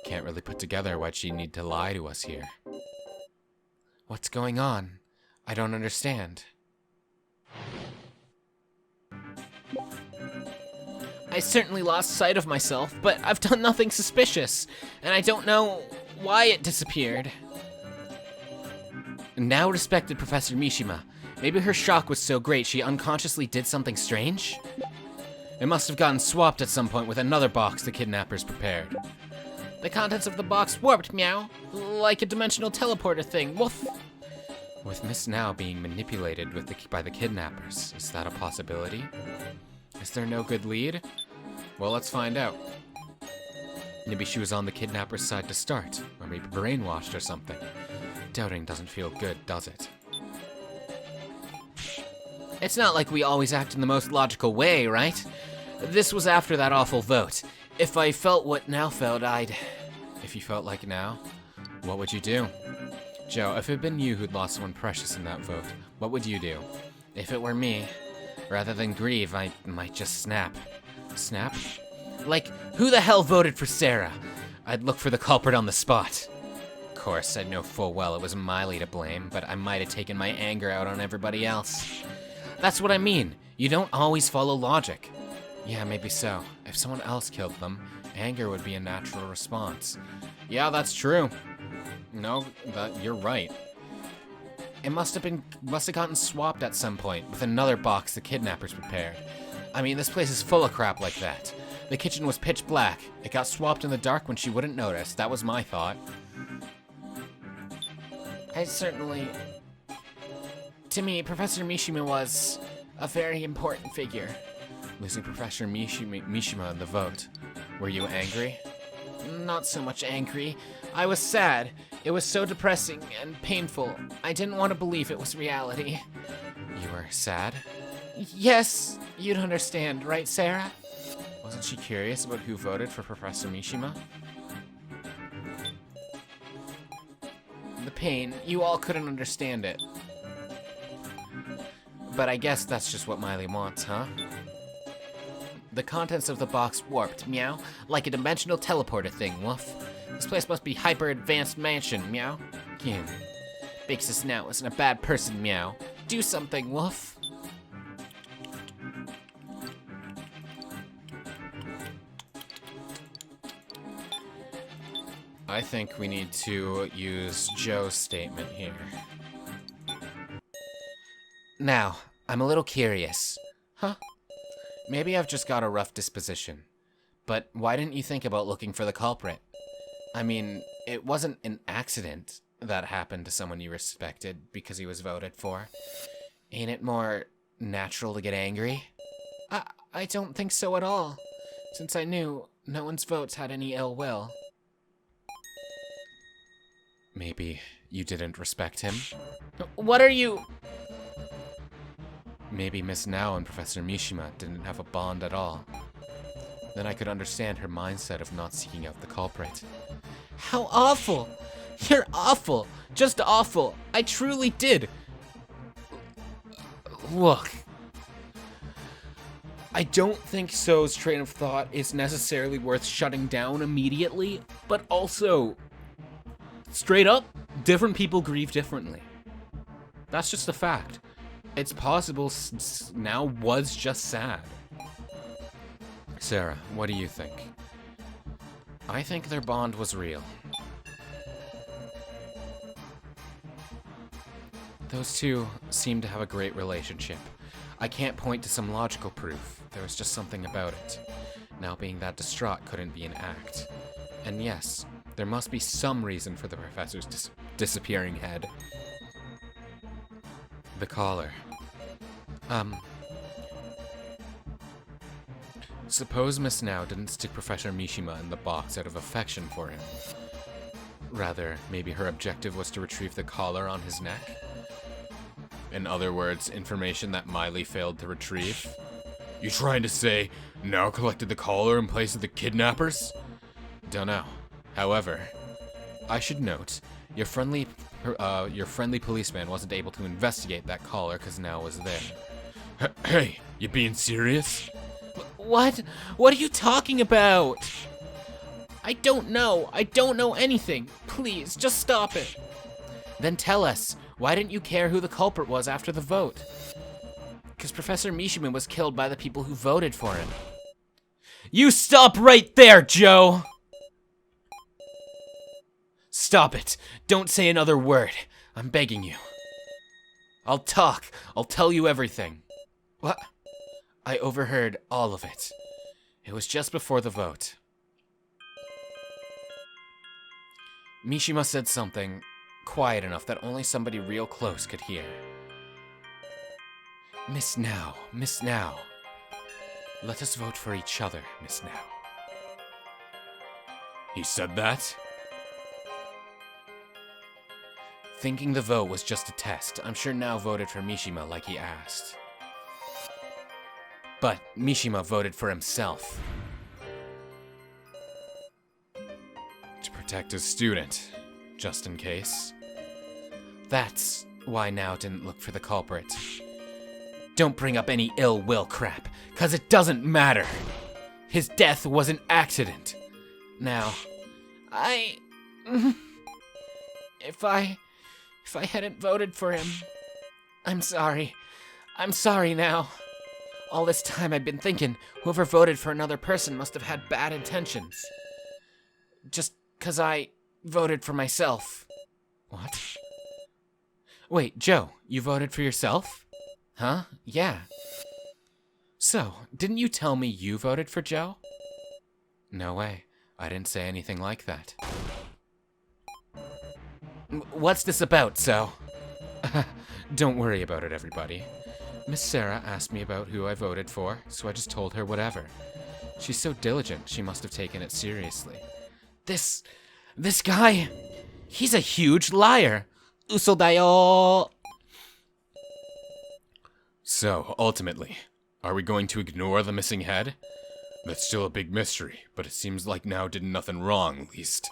can't really put together why'd she need to lie to us here. What's going on? I don't understand. I certainly lost sight of myself, but I've done nothing suspicious, and I don't know why it disappeared. Now respected Professor Mishima. Maybe her shock was so great she unconsciously did something strange? It must have gotten swapped at some point with another box the kidnappers prepared. The contents of the box warped, meow. Like a dimensional teleporter thing, woof. With Miss Now being manipulated by the kidnappers, is that a possibility? Is there no good lead? Well, let's find out. Maybe she was on the kidnapper's side to start, or maybe brainwashed or something. Doubting doesn't feel good, does it? It's not like we always act in the most logical way, right? This was after that awful vote. If I felt what Now felt, I'd... If you felt like Now, what would you do? Joe, if it had been you who'd lost someone precious in that vote, what would you do? If it were me, rather than grieve, I might just snap. Snap? Like, who the hell voted for Sarah? I'd look for the culprit on the spot. Of course, I'd know full well it was Miley to blame, but I might have taken my anger out on everybody else. That's what I mean. You don't always follow logic. Yeah, maybe so. If someone else killed them, anger would be a natural response. Yeah, that's true. No, you're right. It must have gotten swapped at some point with another box the kidnappers prepared. I mean, this place is full of crap like that. The kitchen was pitch black. It got swapped in the dark when she wouldn't notice. That was my thought. To me, Professor Mishima was a very important figure. Losing Professor Mishima in the vote. Were you angry? Not so much angry. I was sad. It was so depressing and painful. I didn't want to believe it was reality. You were sad? Yes, you'd understand, right, Sarah? Wasn't she curious about who voted for Professor Mishima? The pain, you all couldn't understand it. But I guess that's just what Miley wants, huh? The contents of the box warped, meow, like a dimensional teleporter thing, woof. This place must be hyper-advanced mansion, meow. Kin. Big Sis Now isn't a bad person, meow. Do something, woof. I think we need to use Joe's statement here. Now, I'm a little curious. Huh? Maybe I've just got a rough disposition. But why didn't you think about looking for the culprit? I mean, it wasn't an accident that happened to someone you respected because he was voted for. Ain't it more natural to get angry? I don't think so at all, since I knew no one's votes had any ill will. Maybe you didn't respect him? What are you... Maybe Miss Now and Professor Mishima didn't have a bond at all. Then I could understand her mindset of not seeking out the culprit. How awful! You're awful! Just awful! I truly did! Look. I don't think So's train of thought is necessarily worth shutting down immediately, but also, straight up, different people grieve differently. That's just a fact. It's possible Now was just sad. Sarah, what do you think? I think their bond was real. Those two seem to have a great relationship. I can't point to some logical proof. There was just something about it. Now being that distraught couldn't be an act. And yes, there must be some reason for the professor's disappearing head. The collar. Suppose Miss Now didn't stick Professor Mishima in the box out of affection for him. Rather, maybe her objective was to retrieve the collar on his neck? In other words, information that Miley failed to retrieve? You trying to say Now collected the collar in place of the kidnappers? Dunno. However, I should note, your friendly policeman wasn't able to investigate that collar because Now was there. Hey, you being serious? What? What are you talking about? I don't know. I don't know anything. Please, just stop it. Then tell us, why didn't you care who the culprit was after the vote? Because Professor Mishima was killed by the people who voted for him. You stop right there, Joe! Stop it. Don't say another word. I'm begging you. I'll talk. I'll tell you everything. What? I overheard all of it. It was just before the vote. Mishima said something quiet enough that only somebody real close could hear. Miss Now, Miss Now. Let us vote for each other, Miss Now. He said that? Thinking the vote was just a test, I'm sure Now voted for Mishima like he asked. But Mishima voted for himself. To protect his student, just in case. That's why Now didn't look for the culprit. Don't bring up any ill will crap, 'cause it doesn't matter. His death was an accident. Now, if I hadn't voted for him, I'm sorry. I'm sorry now. All this time I've been thinking whoever voted for another person must have had bad intentions. Just 'cause I voted for myself. What? Wait, Joe, you voted for yourself? Huh? Yeah. So, didn't you tell me you voted for Joe? No way. I didn't say anything like that. What's this about, So? Don't worry about it, everybody. Miss Sarah asked me about who I voted for, so I just told her whatever. She's so diligent, she must have taken it seriously. This guy, he's a huge liar. Usodayo. So, ultimately, are we going to ignore the missing head? That's still a big mystery, but it seems like Now did nothing wrong, at least.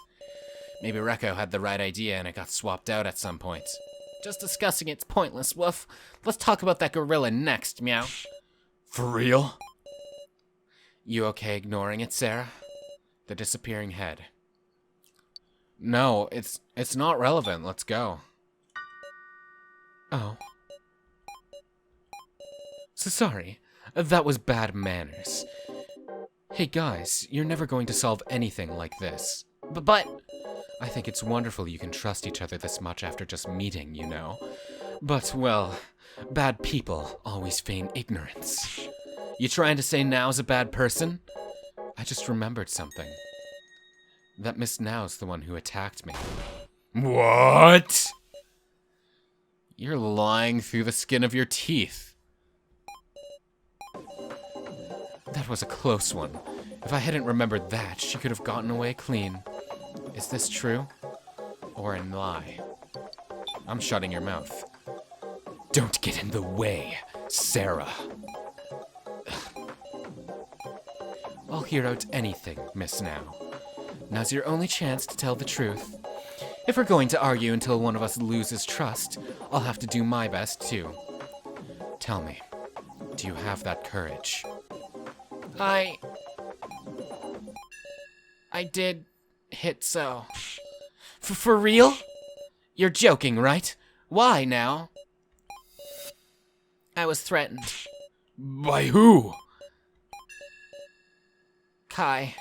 Maybe Rekko had the right idea and it got swapped out at some point. Just discussing it's pointless, Woof. Let's talk about that gorilla next, Meow. For real? You okay ignoring it, Sarah? The disappearing head. No, it's not relevant. Let's go. Oh. So sorry. That was bad manners. Hey guys, you're never going to solve anything like this. But I think it's wonderful you can trust each other this much after just meeting, you know. But, well, bad people always feign ignorance. You trying to say Now's a bad person? I just remembered something. That Miss Now's the one who attacked me. What? You're lying through the skin of your teeth. That was a close one. If I hadn't remembered that, she could have gotten away clean. Is this true? Or a lie? I'm shutting your mouth. Don't get in the way, Sarah. I'll hear out anything, Miss Now. Now's your only chance to tell the truth. If we're going to argue until one of us loses trust, I'll have to do my best too. Tell me, do you have that courage? I did hit So. For real? You're joking, right? Why now? I was threatened. By who? Kai.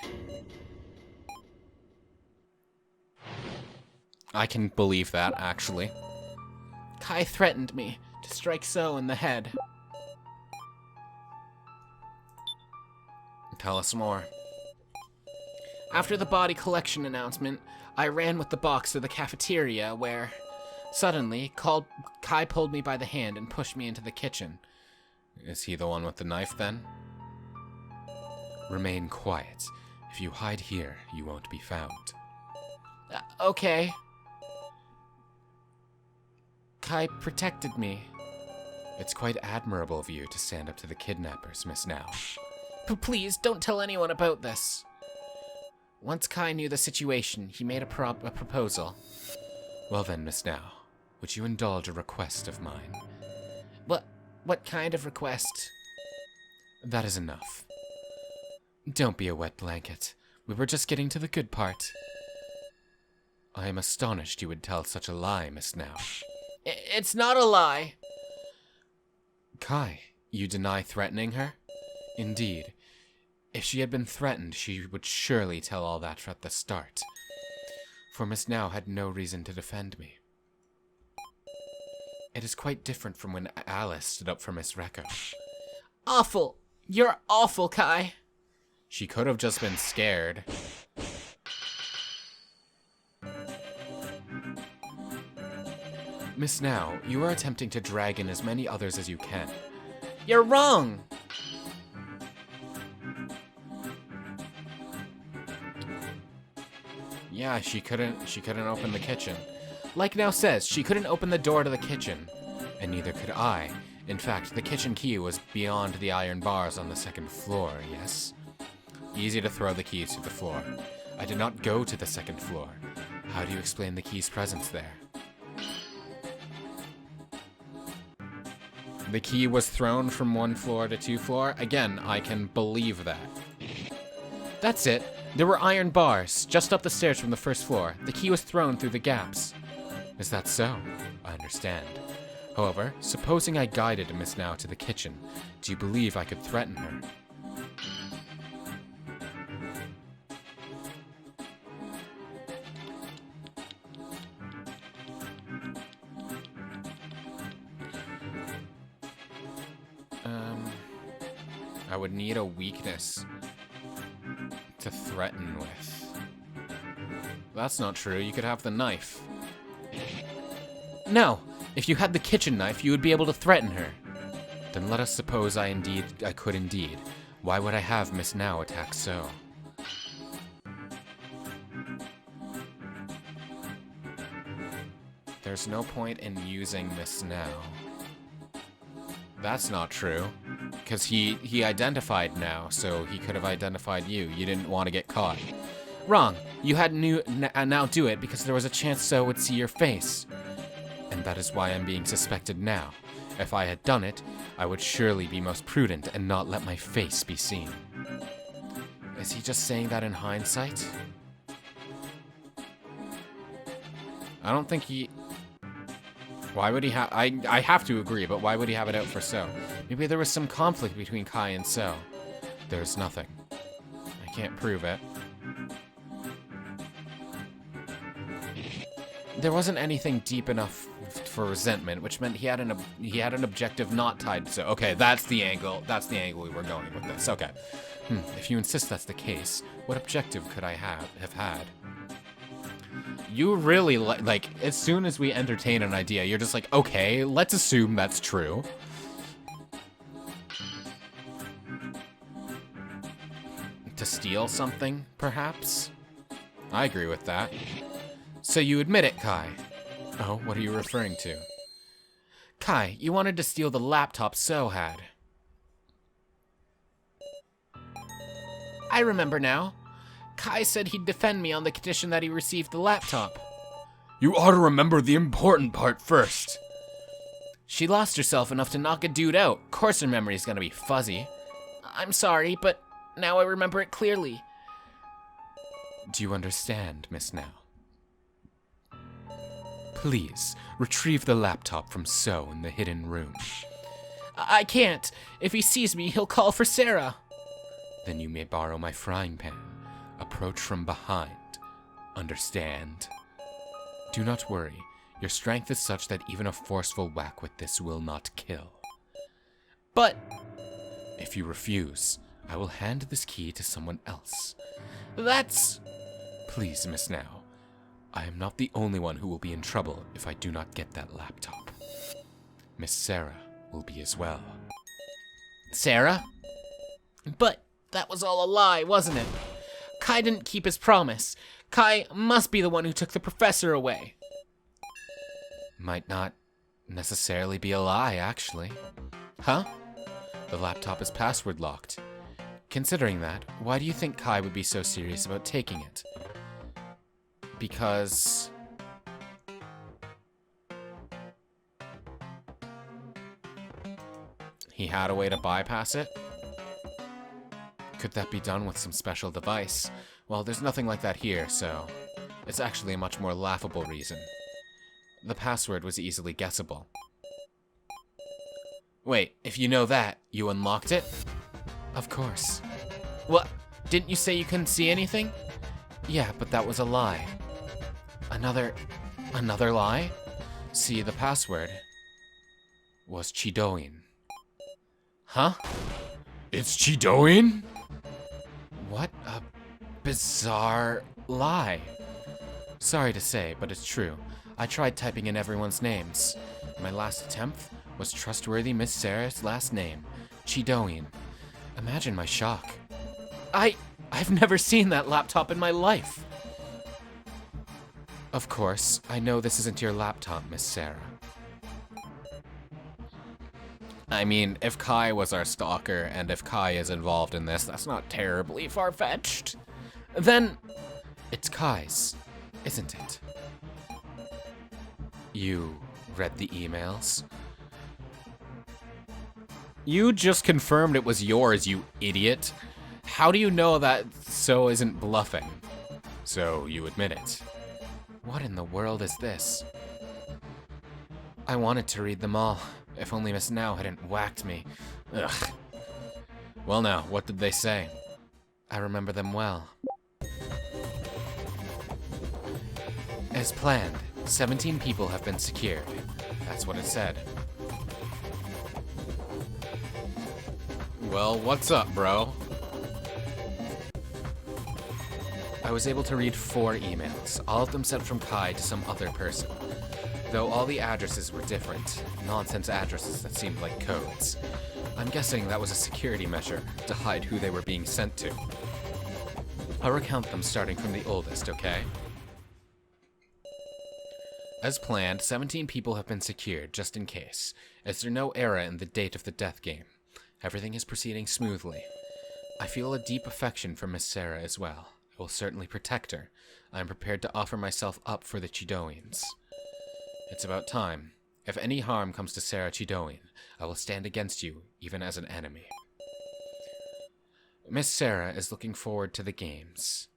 I can believe that, actually. Kai threatened me to strike So in the head. Tell us more. After the body collection announcement, I ran with the box to the cafeteria where, suddenly, Kai pulled me by the hand and pushed me into the kitchen. Is he the one with the knife, then? Remain quiet. If you hide here, you won't be found. Okay. Kai protected me. It's quite admirable of you to stand up to the kidnappers, Miss Now. Please, don't tell anyone about this. Once Kai knew the situation, he made a proposal. Well then, Miss Now, would you indulge a request of mine? What kind of request? That is enough. Don't be a wet blanket. We were just getting to the good part. I am astonished you would tell such a lie, Miss Now. It's not a lie. Kai, you deny threatening her? Indeed. If she had been threatened, she would surely tell all that at the start. For Miss Now had no reason to defend me. It is quite different from when Alice stood up for Miss Rekko. Awful! You're awful, Kai! She could have just been scared. Miss Now, you are attempting to drag in as many others as you can. You're wrong! Yeah, she couldn't open the kitchen. Like Now says, she couldn't open the door to the kitchen. And neither could I. In fact, the kitchen key was beyond the iron bars on the second floor, yes? Easy to throw the keys to the floor. I did not go to the second floor. How do you explain the key's presence there? The key was thrown from 1 floor to 2 floor? Again, I can believe that. That's it. There were iron bars just up the stairs from the first floor. The key was thrown through the gaps. Is that so? I understand. However, supposing I guided Miss Now to the kitchen, do you believe I could threaten her? I would need a weakness to threaten with. That's not true. You could have the knife. No, if you had the kitchen knife, you would be able to threaten her. Then let us suppose I could indeed. Why would I have Miss Now attack so? There's no point in using Miss Now. That's not true. Because he identified Now, so he could have identified you. You didn't want to get caught. Wrong. You had Now do it because there was a chance So would see your face. And that is why I'm being suspected now. If I had done it, I would surely be most prudent and not let my face be seen. Is he just saying that in hindsight? I don't think he... Why would he have... I have to agree, but why would he have it out for So? Maybe there was some conflict between Kai and So. There's nothing. I can't prove it. There wasn't anything deep enough for resentment, which meant he had an objective not tied to So. Okay, that's the angle. That's the angle we were going with this. Okay. If you insist that's the case, what objective could I have had? You really, like, as soon as we entertain an idea, you're just like, okay, let's assume that's true. To steal something, perhaps? I agree with that. So you admit it, Kai. Oh, what are you referring to? Kai, you wanted to steal the laptop So had. I remember now. Kai said he'd defend me on the condition that he received the laptop. You ought to remember the important part first. She lost herself enough to knock a dude out. Of course her memory's gonna be fuzzy. I'm sorry, but now I remember it clearly. Do you understand, Miss Now? Please, retrieve the laptop from So in the hidden room. I can't. If he sees me, he'll call for Sarah. Then you may borrow my frying pan. Approach from behind. Understand? Do not worry. Your strength is such that even a forceful whack with this will not kill. But... If you refuse, I will hand this key to someone else. That's... Please, Miss Now. I am not the only one who will be in trouble if I do not get that laptop. Miss Sarah will be as well. Sarah? But that was all a lie, wasn't it? Kai didn't keep his promise. Kai must be the one who took the professor away. Might not necessarily be a lie, actually. Huh? The laptop is password locked. Considering that, why do you think Kai would be so serious about taking it? Because... he had a way to bypass it? Could that be done with some special device? Well, there's nothing like that here, so... it's actually a much more laughable reason. The password was easily guessable. Wait, if you know that, you unlocked it? Of course. What? Didn't you say you couldn't see anything? Yeah, but that was a lie. Another lie? See, the password was Chidoin. Huh? It's Chidoin? What a bizarre lie. Sorry to say, but it's true. I tried typing in everyone's names. My last attempt was trustworthy Miss Sarah's last name, Chidoin. Imagine my shock. I've never seen that laptop in my life. Of course, I know this isn't your laptop, Miss Sarah. I mean, if Kai was our stalker, and if Kai is involved in this, that's not terribly far-fetched. Then, it's Kai's, isn't it? You read the emails? You just confirmed it was yours, you idiot. How do you know that So isn't bluffing? So you admit it. What in the world is this? I wanted to read them all. If only Miss Now hadn't whacked me. Ugh. Well now, what did they say? I remember them well. As planned, 17 people have been secured. That's what it said. Well, what's up, bro? I was able to read 4 emails, all of them sent from Kai to some other person. Though all the addresses were different, nonsense addresses that seemed like codes. I'm guessing that was a security measure to hide who they were being sent to. I'll recount them starting from the oldest, okay? As planned, 17 people have been secured, just in case, as there's no error in the date of the death game. Everything is proceeding smoothly. I feel a deep affection for Miss Sarah as well. I will certainly protect her. I am prepared to offer myself up for the Chidoins. It's about time. If any harm comes to Sarah Chidoin, I will stand against you, even as an enemy. Miss Sarah is looking forward to the games.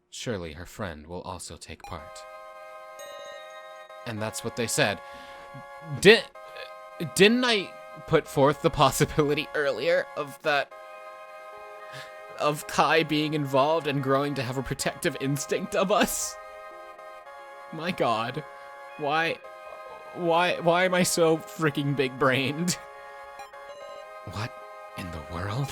Surely her friend will also take part. And that's what they said. Didn't I put forth the possibility earlier of Kai being involved and growing to have a protective instinct of us? My god. Why am I so freaking big-brained? What in the world?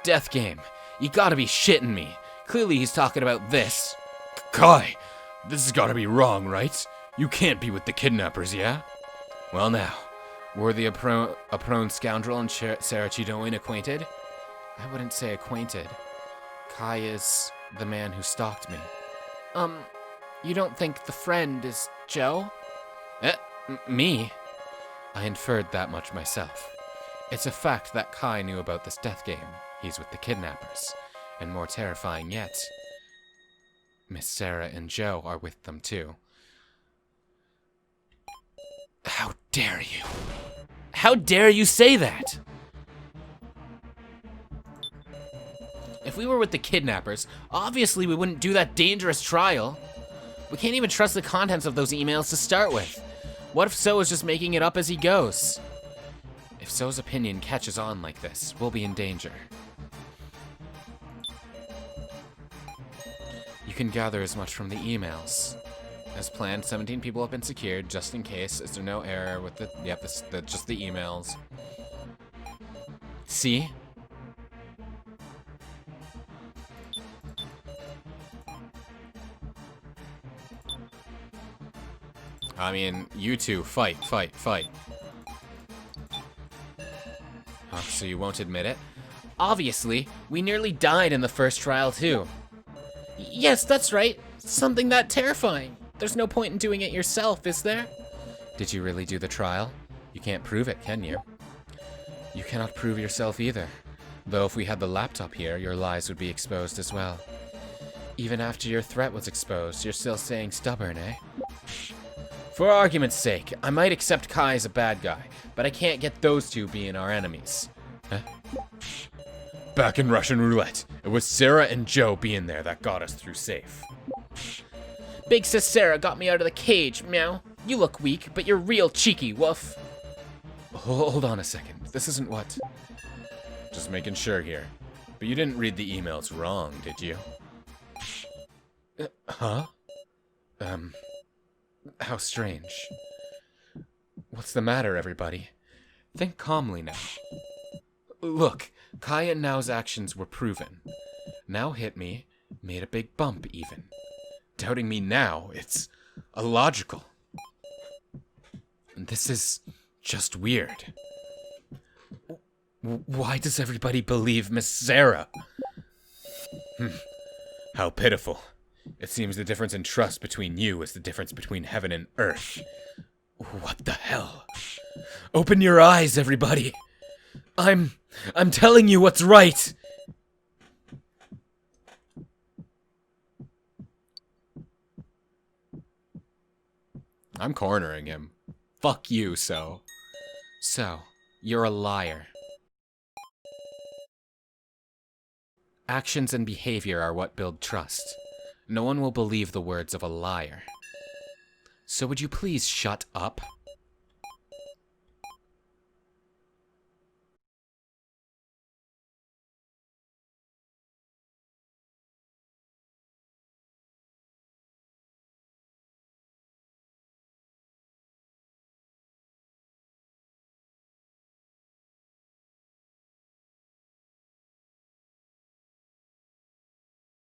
Death game. You gotta be shitting me. Clearly he's talking about this. Kai, this has gotta be wrong, right? You can't be with the kidnappers, yeah? Well now, were the prone scoundrel and Sarah Chidoin acquainted? I wouldn't say acquainted. Kai is the man who stalked me. You don't think the friend is Joe? Me? I inferred that much myself. It's a fact that Kai knew about this death game. He's with the kidnappers. And more terrifying yet, Miss Sarah and Joe are with them too. How dare you? How dare you say that? If we were with the kidnappers, obviously we wouldn't do that dangerous trial. We can't even trust the contents of those emails to start with. What if So is just making it up as he goes? If So's opinion catches on like this, we'll be in danger. You can gather as much from the emails. As planned, 17 people have been secured, just in case. Is there no error with the... Yep, just the emails. See? I mean, you two, fight. So you won't admit it? Obviously, we nearly died in the first trial too. Yes, that's right. Something that terrifying. There's no point in doing it yourself, is there? Did you really do the trial? You can't prove it, can you? You cannot prove yourself either. Though if we had the laptop here, your lies would be exposed as well. Even after your threat was exposed, you're still staying stubborn, eh? For argument's sake, I might accept Kai as a bad guy, but I can't get those two being our enemies. Huh? Back in Russian roulette, it was Sarah and Joe being there that got us through safe. Big sis Sarah got me out of the cage, meow. You look weak, but you're real cheeky, woof. Hold on a second. This isn't what... Just making sure here. But you didn't read the emails wrong, did you? Huh? How strange. What's the matter, everybody? Think calmly now. Look, Kai and Nao's actions were proven. Now hit me, made a big bump even. doubting me now. It's illogical. And this is just weird. Why does everybody believe Miss Sarah? How pitiful. It seems the difference in trust between you is the difference between heaven and earth. What the hell? Open your eyes, everybody. I'm telling you what's right. I'm cornering him. Fuck you, So, you're a liar. Actions and behavior are what build trust. No one will believe the words of a liar. So would you please shut up?